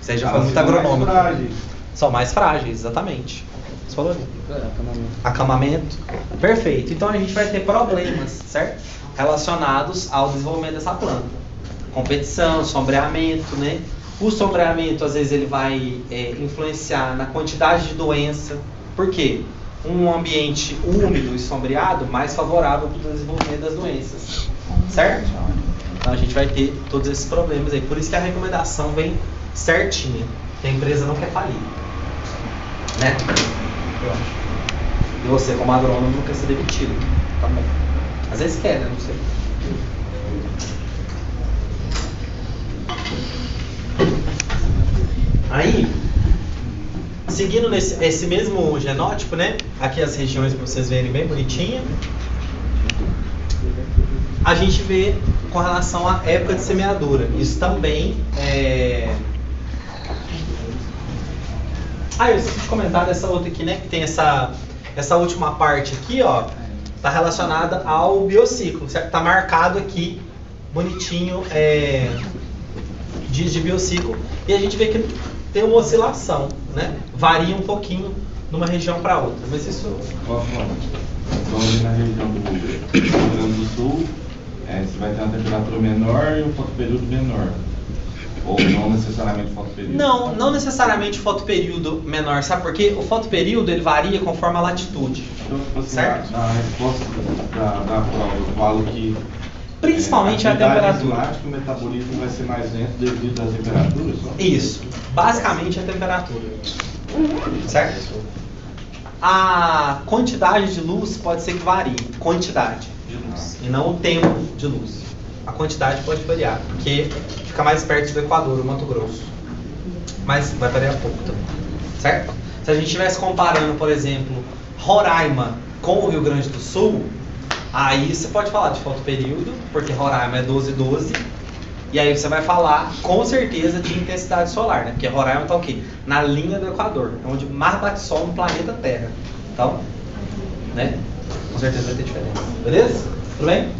Você já foi Elas muito ficam mais agronômico. frágeis. São mais frágeis, exatamente. Você falou ali. Acamamento. Perfeito. Então a gente vai ter problemas, certo? Relacionados ao desenvolvimento dessa planta. Competição, sombreamento, né? O sombreamento, às vezes, ele vai influenciar na quantidade de doença. Por quê? Um ambiente úmido e sombreado mais favorável para o desenvolvimento das doenças. Certo? Então a gente vai ter todos esses problemas aí. Por isso que a recomendação vem certinha. Que a empresa não quer falir. Né? Eu acho. E você, como agrônomo, não quer ser demitido. Tá bom. Às vezes quer, né? Não sei. Aí, seguindo esse mesmo genótipo, né? Aqui as regiões para vocês verem bem bonitinha. A gente vê com relação à época de semeadura. Isso também é... eu esqueci de comentar dessa outra aqui, né? Que tem essa última parte aqui, ó. Tá relacionada ao biociclo, certo? Tá marcado aqui, bonitinho, dias de biociclo. E a gente vê que tem uma oscilação, né? Varia um pouquinho numa região para outra. Mas isso... Então, ali na região do Rio Grande do Sul, você vai ter uma temperatura menor e um fotoperíodo menor. Ou não necessariamente fotoperíodo? Não necessariamente fotoperíodo menor. Sabe por quê? O fotoperíodo ele varia conforme a latitude. Então, tipo assim, certo? na resposta da prova, eu falo que principalmente a temperatura. O metabolismo vai ser mais lento devido às temperaturas? Só? Isso. Basicamente a temperatura. Certo? A quantidade de luz pode ser que varie. Quantidade de luz. E não o tempo de luz. A quantidade pode variar. Porque fica mais perto do Equador, o Mato Grosso. Mas vai variar pouco também. Certo? Se a gente estivesse comparando, por exemplo, Roraima com o Rio Grande do Sul, aí você pode falar de fotoperíodo, porque Roraima é 12. E aí você vai falar, com certeza, de intensidade solar, né? Porque Roraima está o quê? Na linha do Equador, onde mais bate sol no planeta Terra. Então, né? Com certeza vai ter diferença. Beleza? Tudo bem?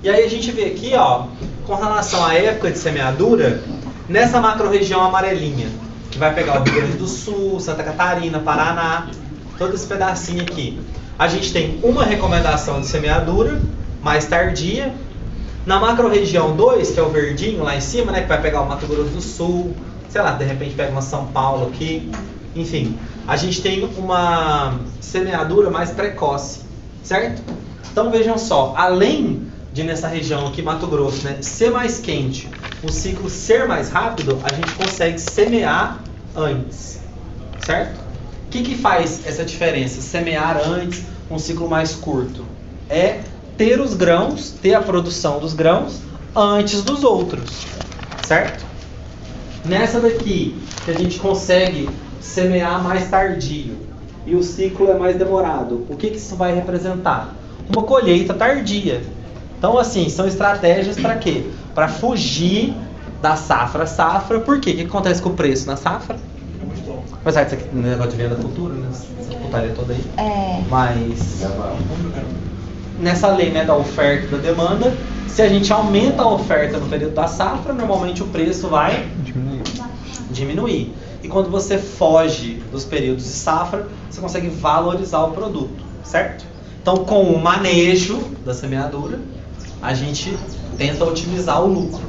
E aí a gente vê aqui, ó, com relação à época de semeadura, nessa macro-região amarelinha, que vai pegar o Rio Grande do Sul, Santa Catarina, Paraná, todo esse pedacinho aqui. A gente tem uma recomendação de semeadura mais tardia. Na macro-região 2, que é o verdinho lá em cima, né, que vai pegar o Mato Grosso do Sul, sei lá, de repente pega uma São Paulo aqui, enfim, a gente tem uma semeadura mais precoce, certo? Então vejam só, além de nessa região aqui, Mato Grosso, né, ser mais quente, o ciclo ser mais rápido, a gente consegue semear antes, certo? O que faz essa diferença? Semear antes, um ciclo mais curto? É ter os grãos, ter a produção dos grãos antes dos outros, certo? Nessa daqui, que a gente consegue semear mais tardio e o ciclo é mais demorado, o que isso vai representar? Uma colheita tardia. Então, assim, são estratégias para quê? Para fugir da safra a safra. Por quê? O que acontece com o preço na safra? Apesar disso aqui, negócio de venda futura, né? Essa putaria toda aí. Mas nessa lei, né, da oferta e da demanda, se a gente aumenta a oferta no período da safra, normalmente o preço vai diminuir. E quando você foge dos períodos de safra, você consegue valorizar o produto, certo? Então, com o manejo da semeadura, a gente tenta otimizar o lucro,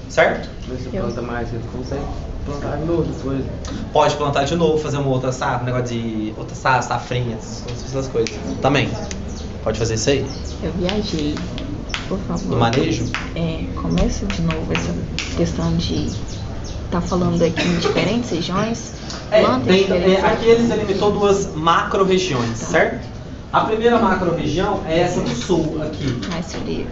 certo? Mas você planta mais, você consegue plantar de novo depois. Pode plantar de novo, fazer uma outra safra, um negócio de outra safrinha, essas coisas. Também. Pode fazer isso aí? Eu viajei, por favor. No manejo? Começa de novo essa questão de tá falando aqui em diferentes regiões. Aqui eles delimitou duas macro-regiões, certo? A primeira macro-região é essa do sul, aqui. Mais frio.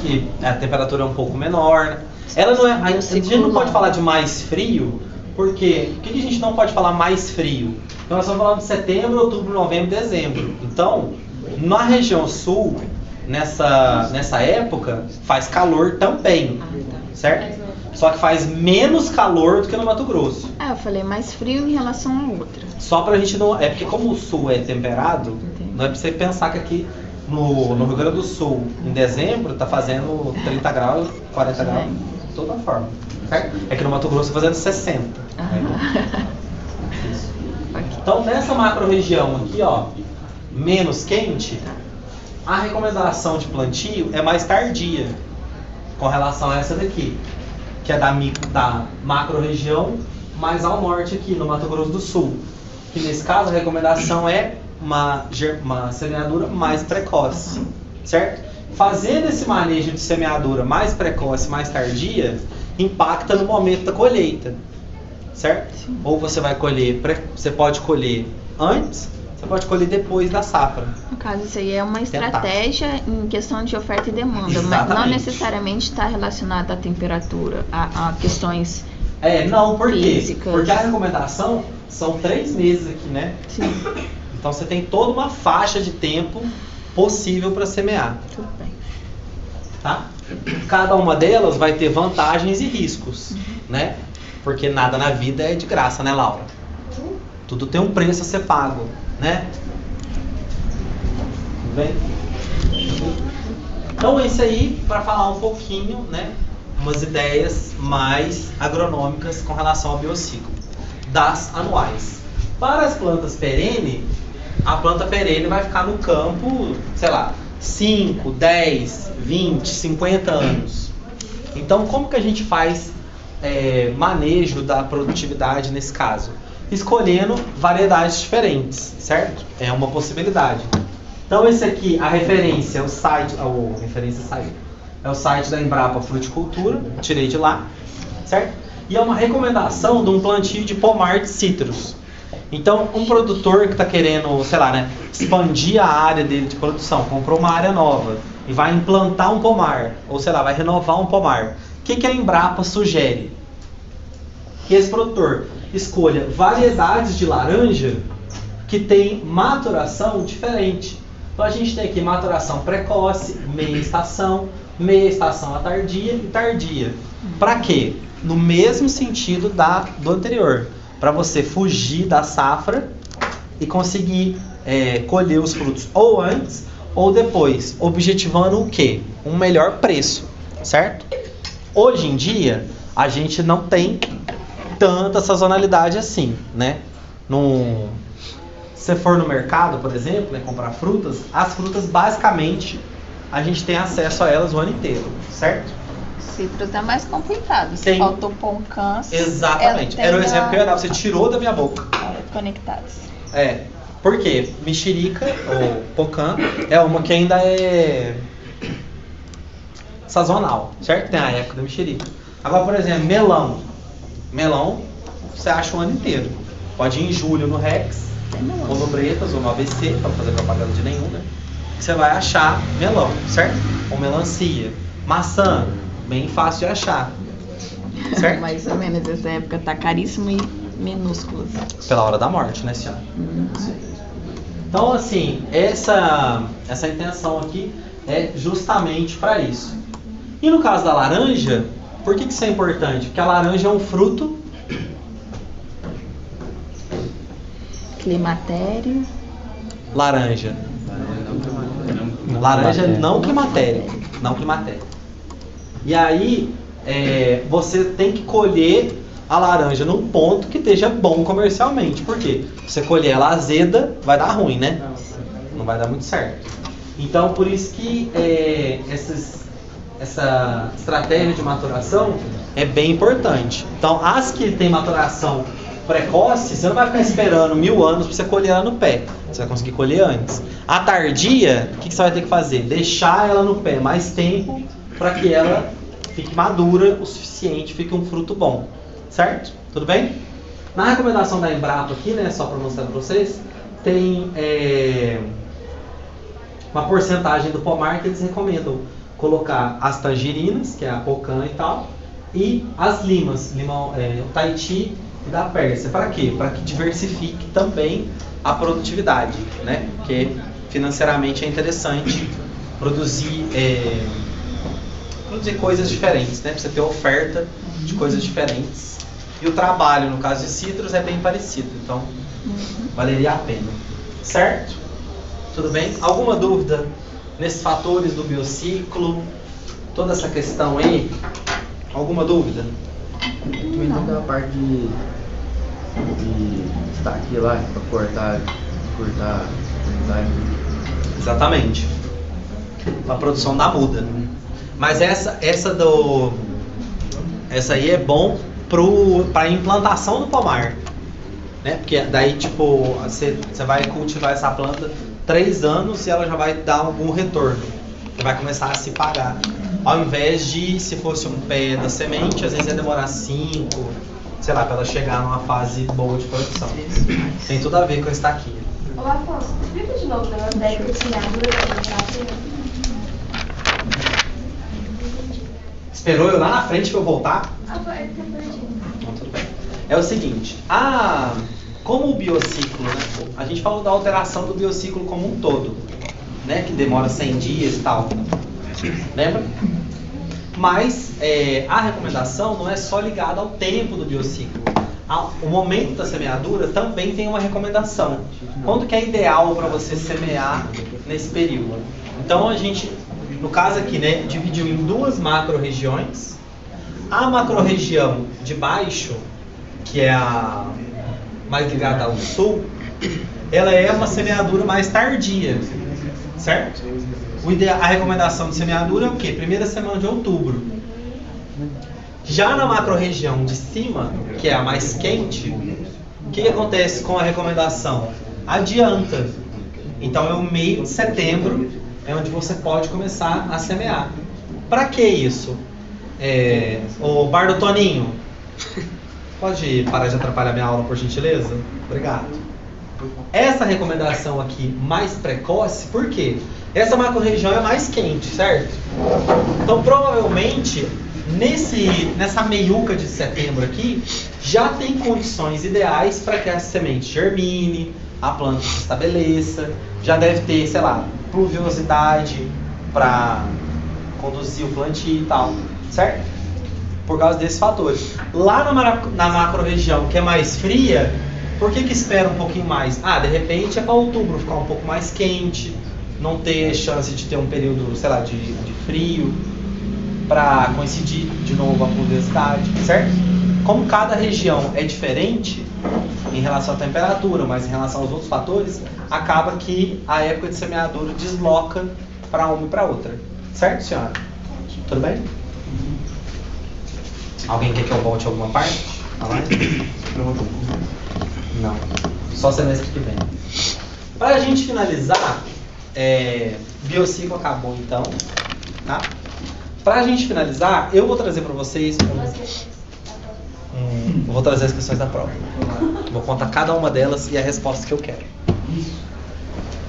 Que a temperatura é um pouco menor, né? Ela não é, a gente não pode falar de mais frio, porque o que a gente não pode falar mais frio? Então nós estamos falando de setembro, outubro, novembro, dezembro. Então, na região sul, nessa época, faz calor também, certo? Só que faz menos calor do que no Mato Grosso. Eu falei mais frio em relação a outra. Só pra gente não... É porque como o sul é temperado, não é pra você pensar que aqui no Rio Grande do Sul, em dezembro, tá fazendo 30 graus, 40 graus, de toda forma. Certo? É que no Mato Grosso tá fazendo 60. Então, nessa macro-região aqui, ó, menos quente, a recomendação de plantio é mais tardia com relação a essa daqui, que é da macro-região mais ao norte aqui, no Mato Grosso do Sul. Que nesse caso a recomendação é uma semeadura mais precoce, certo? Fazendo esse manejo de semeadura mais precoce, mais tardia, impacta no momento da colheita, certo? Sim. Ou você vai colher, você pode colher antes, você pode colher depois da safra. No caso, isso aí é uma estratégia em questão de oferta e demanda, exatamente. Mas não necessariamente está relacionado à temperatura, a questões não, por quê? físicas. Porque a recomendação são 3 meses aqui, né? Sim. Então você tem toda uma faixa de tempo possível para semear. Tudo bem. Tá? Cada uma delas vai ter vantagens e riscos, né? Porque nada na vida é de graça, né, Laura? Tudo tem um preço a ser pago, né? Tudo bem? Então esse aí, para falar um pouquinho, né? Umas ideias mais agronômicas com relação ao biociclo das anuais. Para as plantas perene, a planta perene vai ficar no campo, sei lá, 5, 10, 20, 50 anos. Então, como que a gente faz manejo da produtividade nesse caso? Escolhendo variedades diferentes, certo? É uma possibilidade. Então, esse aqui, a referência, o site, é o site da Embrapa Fruticultura, tirei de lá, certo? E é uma recomendação de um plantio de pomar de citros. Então, um produtor que está querendo, sei lá, né, expandir a área dele de produção, comprou uma área nova e vai implantar um pomar, ou sei lá, vai renovar um pomar. O que a Embrapa sugere? Que esse produtor escolha variedades de laranja que tem maturação diferente. Então, a gente tem aqui maturação precoce, meia estação à tardia e tardia. Para quê? No mesmo sentido do anterior. Para você fugir da safra e conseguir colher os frutos ou antes ou depois, objetivando o quê? Um melhor preço, certo? Hoje em dia, a gente não tem tanta sazonalidade assim, né? Se você for no mercado, por exemplo, né, comprar frutas, as frutas basicamente a gente tem acesso a elas o ano inteiro, certo? Citros é mais complicado. Se Tem. faltou pão-cãs. Exatamente. Era o exemplo que eu ia dar. Você tirou da minha boca. Conectados. É. Por quê? Mexerica, ou pocã, é uma que ainda é sazonal, certo? Tem a época da mexerica. Agora, por exemplo, melão. Melão, você acha o ano inteiro. Pode ir em julho no Rex, ou no Bretas, ou no ABC, pra não fazer propaganda de nenhum, né? Você vai achar melão, certo? Ou melancia. Maçã, bem fácil de achar, certo? Mais ou menos essa época tá caríssimo e minúsculo. Pela hora da morte, né, senhora? Então, assim, essa intenção aqui é justamente para isso. E no caso da laranja, por que isso é importante? Porque a laranja é um fruto Climatério. laranja. Laranja não climatérico. Não climatérico. E aí, você tem que colher a laranja num ponto que esteja bom comercialmente. Por quê? Se você colher ela azeda, vai dar ruim, né? Não vai dar muito certo. Então, por isso que essa estratégia de maturação é bem importante. Então, as que tem maturação precoce, você não vai ficar esperando 1000 anos para você colher ela no pé. Você vai conseguir colher antes. A tardia, o que você vai ter que fazer? Deixar ela no pé mais tempo para que ela fique madura o suficiente, fique um fruto bom. Certo? Tudo bem? Na recomendação da Embrapa aqui, né, só para mostrar para vocês, tem uma porcentagem do pomar que eles recomendam colocar as tangerinas, que é a pocã e tal, e as limas, o Tahiti e da Pérsia. Para quê? Para que diversifique também a produtividade, né? Porque financeiramente é interessante produzir coisas diferentes, né? Para você ter oferta de coisas diferentes. E o trabalho, no caso de citros, é bem parecido. Então, valeria a pena. Certo? Tudo bem? Alguma dúvida nesses fatores do biociclo? Toda essa questão aí? Alguma dúvida? Também tem aquela parte de destaque lá, pra cortar. Exatamente. A produção da muda. Mas essa aí é bom para a implantação do pomar, né? Porque daí tipo você vai cultivar essa planta 3 anos e ela já vai dar algum retorno, vai começar a se pagar, ao invés de, se fosse um pé da semente, às vezes ia demorar 5, sei lá, para ela chegar numa fase boa de produção. Tem tudo a ver com esse daqui. Ô Afonso, explica de novo o negócio da época de semeadura da temperatura. Esperou eu lá na frente para eu voltar? Vai, tá perdido. Então, tudo bem. É o seguinte, como o biociclo, né? A gente falou da alteração do biociclo como um todo, né? Que demora 100 dias e tal. Lembra? Mas a recomendação não é só ligada ao tempo do biociclo. O momento da semeadura também tem uma recomendação. Quando que é ideal para você semear nesse período? Então a gente, no caso aqui, né, dividiu em 2 macro-regiões. A macro-região de baixo, que é a mais ligada ao sul, ela é uma semeadura mais tardia, certo? A recomendação de semeadura é o quê? Primeira semana de outubro. Já na macro-região de cima, que é a mais quente, o que acontece com a recomendação? Adianta. Então é o meio de setembro, é onde você pode começar a semear. Para que isso? O Bardo Toninho, pode parar de atrapalhar minha aula, por gentileza? Obrigado. Essa recomendação aqui mais precoce, por quê? Essa macro-região é mais quente, certo? Então provavelmente nessa meiuca de setembro aqui já tem condições ideais para que essa semente germine, a planta se estabeleça, já deve ter, sei lá, pluviosidade para conduzir o plantio e tal, certo? Por causa desses fatores. Lá na macro-região que é mais fria, por que espera um pouquinho mais? De repente é para outubro ficar um pouco mais quente, não ter chance de ter um período, sei lá, de frio, para coincidir de novo a pluviosidade, certo? Como cada região é diferente em relação à temperatura, mas em relação aos outros fatores, acaba que a época de semeadura desloca para uma e para outra. Certo, senhora? Tudo bem? Alguém quer que eu volte a alguma parte? Não. Só semestre que vem. Para a gente finalizar, biociclo acabou então, tá? Para a gente finalizar, eu vou trazer para vocês vou trazer as questões da prova. Vou contar cada uma delas e a resposta que eu quero.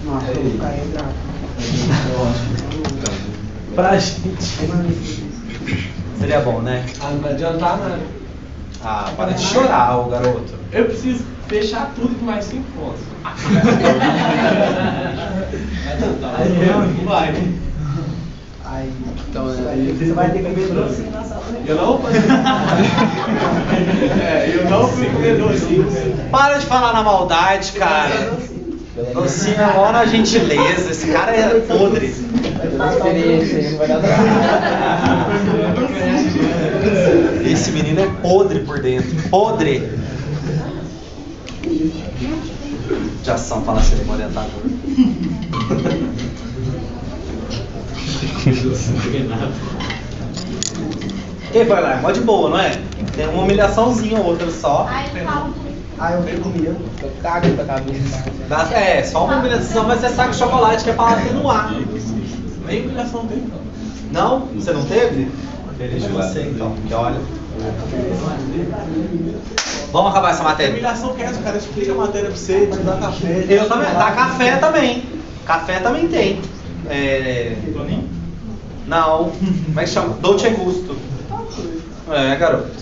Nossa, eu vou ficar entrado. Pra gente. Seria bom, né? Ah, não vai adiantar nada. Ah, para de chorar, ô garoto. Eu preciso fechar tudo com mais 5 pontos. Vai. Aí, Então, você vai ter que comer docinho na sala. Eu não vou fazer. Eu não fui comer docinho. Para de falar na maldade, cara. Docinho é mó na gentileza. Esse cara é podre. Esse menino é podre por dentro. Podre. De ação, fala assim, como orientador. Quem foi lá? É mó de boa, não é? Tem uma humilhaçãozinha ou outra só. Aí eu fico comigo. Eu cago pra cabeça. Só uma humilhação, mas é saco de chocolate que é pra atenuar. Nem humilhação tem, Não? Você não teve? Feliz de você então, porque olha. Vamos acabar essa matéria. Humilhação que é essa? O cara explica a matéria pra você, te dá café. Eu também, dá café também. Café também tem. Toninho? Não, como é que chama? Dolce Gusto. Garoto.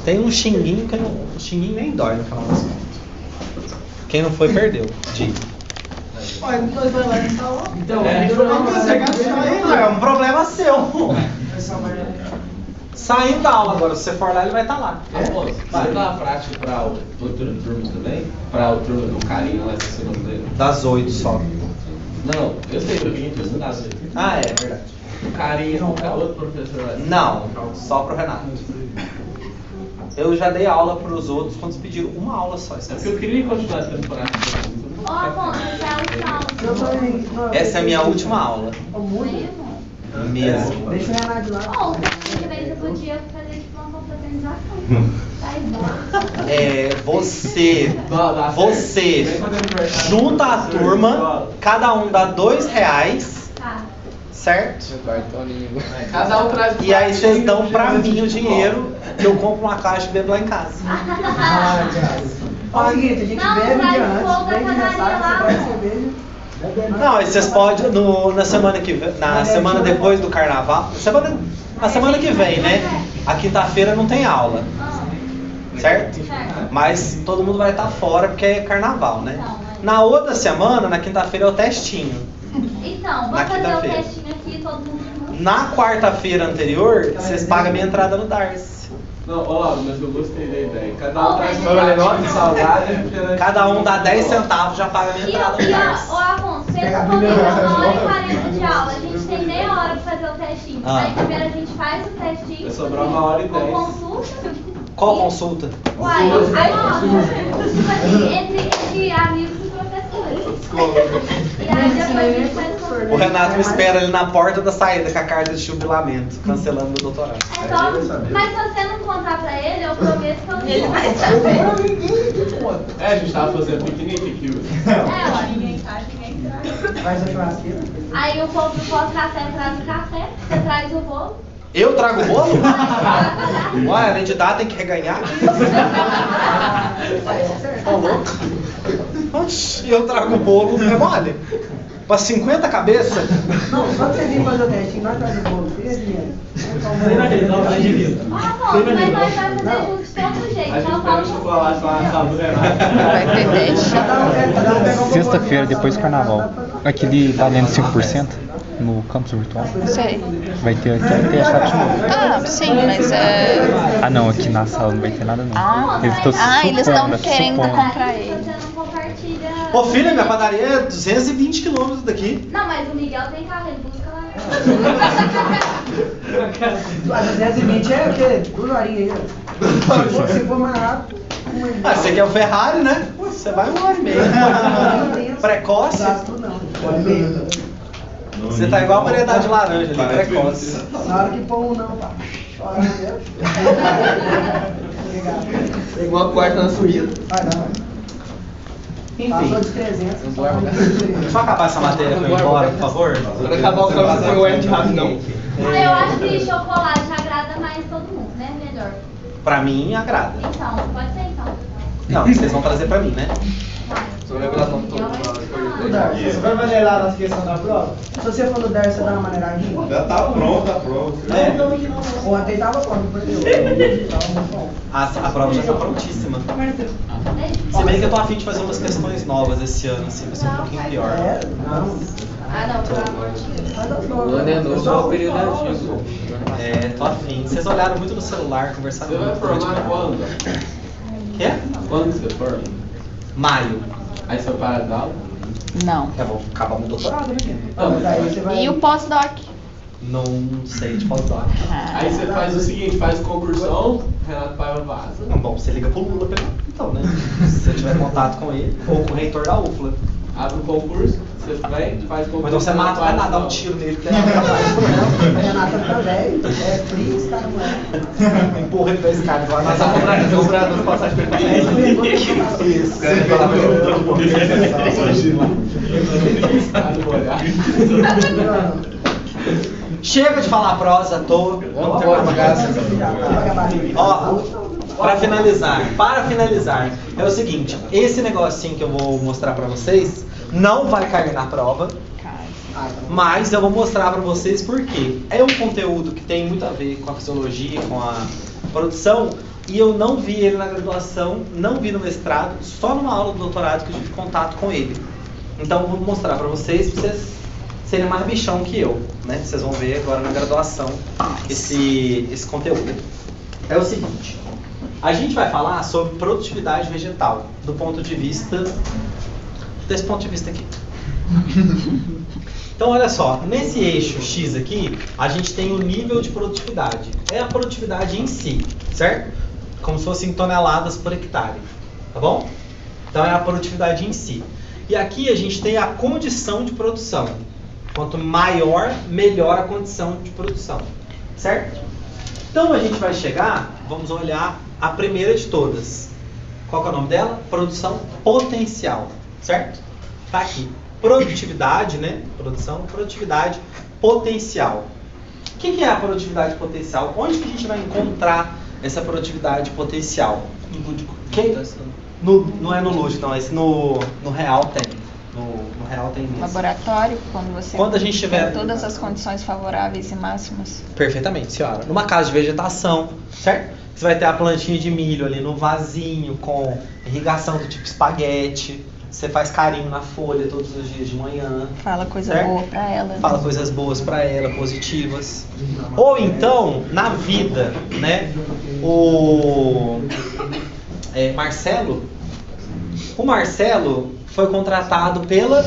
Tem um xinguinho que o xinguinho nem dói no final das contas. Quem não foi, perdeu. Diga. Olha, depois vai lá e instalar. Então, É um problema seu. Saindo da aula agora, se você for lá, ele vai estar lá. Afonso, você dá a prática para o outra turma também? Para o turma do carinho lá, se você não lembra? Das 8 só. Não, eu sei que a gente vai estudar isso. Ah, é verdade. O carinho não é outro professor lá. Não, só pro Renato. Eu já dei aula pros outros quando eles pediram uma aula só. É porque eu queria continuar a temporada. Ó, Afonso, essa é a última Eu aula. também. Essa é a minha última aula. Mesmo? Mesmo. Deixa o Renato de lado. Ó, o que vem você podia fazer tipo uma confraternização. Tá igual. Você junta a turma, cada um dá R$2, Tá. certo? Cada um traz. E aí vocês dão pra mim o dinheiro que eu compro uma caixa e bebo lá em casa. Ó, o seguinte, a gente Não, bebe um traz dia o antes, fogo da vem de padaria ressaca, lá, você traz pô. cerveja. Não, aí vocês podem na semana que vem, na semana depois do carnaval, na semana que vem, né? A quinta-feira não tem aula, certo? Mas todo mundo vai estar fora porque é carnaval, né? Na outra semana, na quinta-feira é o testinho. Então, Na vamos fazer o quinta-feira. testinho aqui, todo mundo junto. Na quarta-feira anterior, vocês pagam a minha entrada no Darcy. Não, ó, mas eu gostei da ideia. Cada um Ó, traz mas uma é- nota salgada. Cada um dá 10 centavos, já paga a minha E, entrada no ó, Darcy. Afonso, se eles combinam 1h40 de aula, a gente tem meia hora pra fazer o testinho. Ah. Aí primeiro a gente faz o testinho. Vai sobrar 1h10. Com consulta. Qual consulta? Uai, aí, tipo assim, entre amigos e professores. E aí depois a gente faz o O Renato me espera ali na porta da saída com a carta de jubilamento, cancelando meu doutorado. É só, mas se você não contar pra ele, eu prometo que eu não vai saber. A gente tava fazendo piquenique aqui. Ó, ninguém sabe, ninguém sabe. Faz a churrasqueira. Aí o povo do pós-café traz o café, você traz o bolo. Eu trago o bolo? Ué, além de dar, tem que reganhar? Tá louco? Oxi, eu trago o bolo, é mole? Pra 50 cabeças? Não, só que você vir fazer o testinho, nós traz o bolo. Fica dinheiro. Ah, bom, mas nós vamos fazer junto de todo jeito. A gente Não pega fala chocolate lá na sala do Renato. Vai ter teste. Cada um pega um Sexta-feira, depois do carnaval. Aquele valendo 5% no campus virtual. Sei. Vai ter aquele teste lá de novo. Ah, sim, mas é. Ah, não, aqui na sala não vai ter nada não. Ah, eles estão querendo comprar ele. Você não compartilha. Ô filha, minha padaria é 220 km daqui. Não, mas o Miguel tem carro, ele busca lá. A 220 é o quê? 2 horinhas aí. Se for mais rápido, uma hora. Ah, você quer o Ferrari, né? Você vai 1h30. Precoce. Gasto não. 1h30. Você tá igual a variedade de laranja ali, precoce. Na hora que pôr um não, pá. Chora, meu Deus. Pegou uma quarta na suíra. Vai, não. Passou de 300. Deixa eu acabar essa matéria pra eu ir embora, por favor. Quando acabar o campo, você põe o Ed rapidão. Ah, eu acho que chocolate agrada mais todo mundo, né? Melhor. Pra mim, agrada. Então, pode ser então. Não, vocês vão trazer pra mim, né? Sou revelação toda. Você vai maneirar nas questões da prova? Se você for no Darcy, você dá uma maneiradinha? Já tá pronta a prova. Ontem tava pronto, perdeu. Tava muito bom. A prova já tá prontíssima. Se bem que eu tô afim de fazer umas questões novas esse ano, assim, vai ser um pouquinho pior. É, não. Ah, não, pelo amor de Deus. O ano é novo, é o período antigo. É, tô afim. Vocês olharam muito no celular, conversaram Você vai muito. formar quando? Quê? Quando você forma? Maio. Aí você vai parar de dar aula? Não. Eu vou acabar meu doutorado, né? Mas aí você vai... E o pós-doc? Não sei de pós-doc. Aí você faz o seguinte, faz o concursão, Renato Paiva vaza. Bom, você liga pro Lula, então, né? Se você tiver contato com ele, ou com o reitor da UFLA. Abre o concurso, você vem, faz o concurso. Mas então você mata, vai lá, dá um tiro nele. A Renata tá velho, é frio, esse cara não é. Empurra ele pra esse cara. Mas a comprar das passagens pra É isso mesmo, Isso. Você vai falar pra Chega de falar prosa à toa. Vamos terminar a casa. Ó, para finalizar, é o seguinte, esse negocinho que eu vou mostrar pra vocês não vai cair na prova, mas eu vou mostrar pra vocês por quê. É um conteúdo que tem muito a ver com a fisiologia, com a produção, e eu não vi ele na graduação, não vi no mestrado, só numa aula do doutorado que eu tive contato com ele. Então eu vou mostrar pra vocês serem mais bichão que eu, né? Vocês vão ver agora na graduação esse conteúdo. É o seguinte, a gente vai falar sobre produtividade vegetal, do ponto de vista, desse ponto de vista aqui. Então olha só, nesse eixo X aqui, a gente tem o nível de produtividade. É a produtividade em si, certo? Como se fossem toneladas por hectare, tá bom? Então é a produtividade em si. E aqui a gente tem a condição de produção. Quanto maior, melhor a condição de produção, certo? Então a gente vai chegar, vamos olhar a primeira de todas. Qual que é o nome dela? Produção potencial, certo? Tá aqui. Produtividade, né? Produtividade potencial. O que é a produtividade potencial? Onde que a gente vai encontrar essa produtividade potencial? No lúdico. Não é no lúdico, não. Esse no real tem. No real tem mesmo. Laboratório, quando a gente tiver tem todas as condições favoráveis e máximas. Perfeitamente, senhora. Numa casa de vegetação, certo? Você vai ter a plantinha de milho ali no vasinho com irrigação do tipo espaguete. Você faz carinho na folha todos os dias de manhã. Fala coisa certo? boa pra ela. Fala coisas boas pra ela, positivas. Ou então, na vida, né? O Marcelo. O Marcelo foi contratado pela...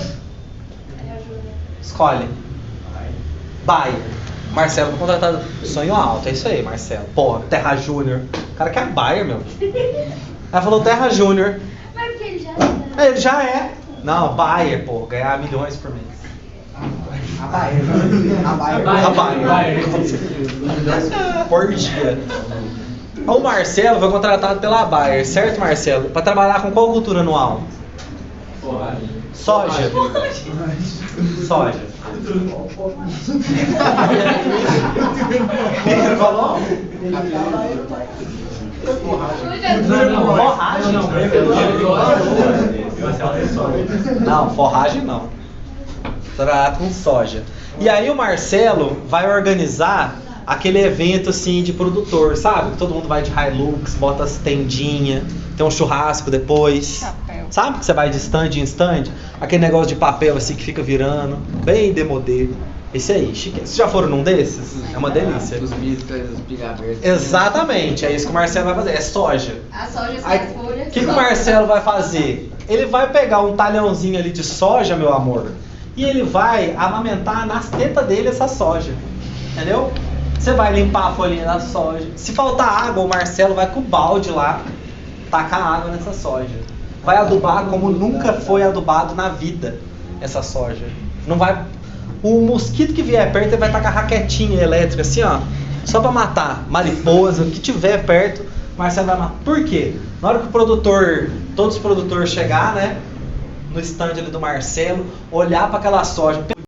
Escolhe. Bayer. Marcelo foi contratado... Sonho alto, é isso aí, Marcelo. Pô, Terra Júnior. O cara quer Bayer, meu. Ela falou Terra Júnior. Mas porque ele já é. Ele já é. Não, Bayer, pô. Ganhar milhões por mês. A Bayer. A Bayer. Por dia. O Marcelo foi contratado pela Bayer, certo, Marcelo? Para trabalhar com qual cultura anual? Soja. Soja. Ele falou? Forragem? Não, forragem não. Trabalhar com soja. E aí o Marcelo vai organizar aquele evento assim de produtor, sabe? Todo mundo vai de Hilux, bota as tendinhas, tem um churrasco depois. Chapéu. Sabe que você vai de stand em stand? Aquele negócio de papel assim que fica virando, bem demodê. Esse aí, chique. Vocês já foram num desses? É uma delícia. Os biscas, os pigabertos. Exatamente, é isso que o Marcelo vai fazer, é soja. A soja sem Aí, as folhas. o que o Marcelo vai fazer? Ele vai pegar um talhãozinho ali de soja, meu amor, e ele vai amamentar nas tetas dele essa soja. Entendeu? Você vai limpar a folhinha da soja. Se faltar água, o Marcelo vai com o balde lá, tacar água nessa soja. Vai adubar como nunca foi adubado na vida essa soja. Não vai... O mosquito que vier perto, ele vai tacar raquetinha elétrica assim, ó. só para matar mariposa, o que tiver perto, o Marcelo vai matar. Por quê? Na hora que o produtor, todos os produtores chegar, né, no stand ali do Marcelo, olhar para aquela soja,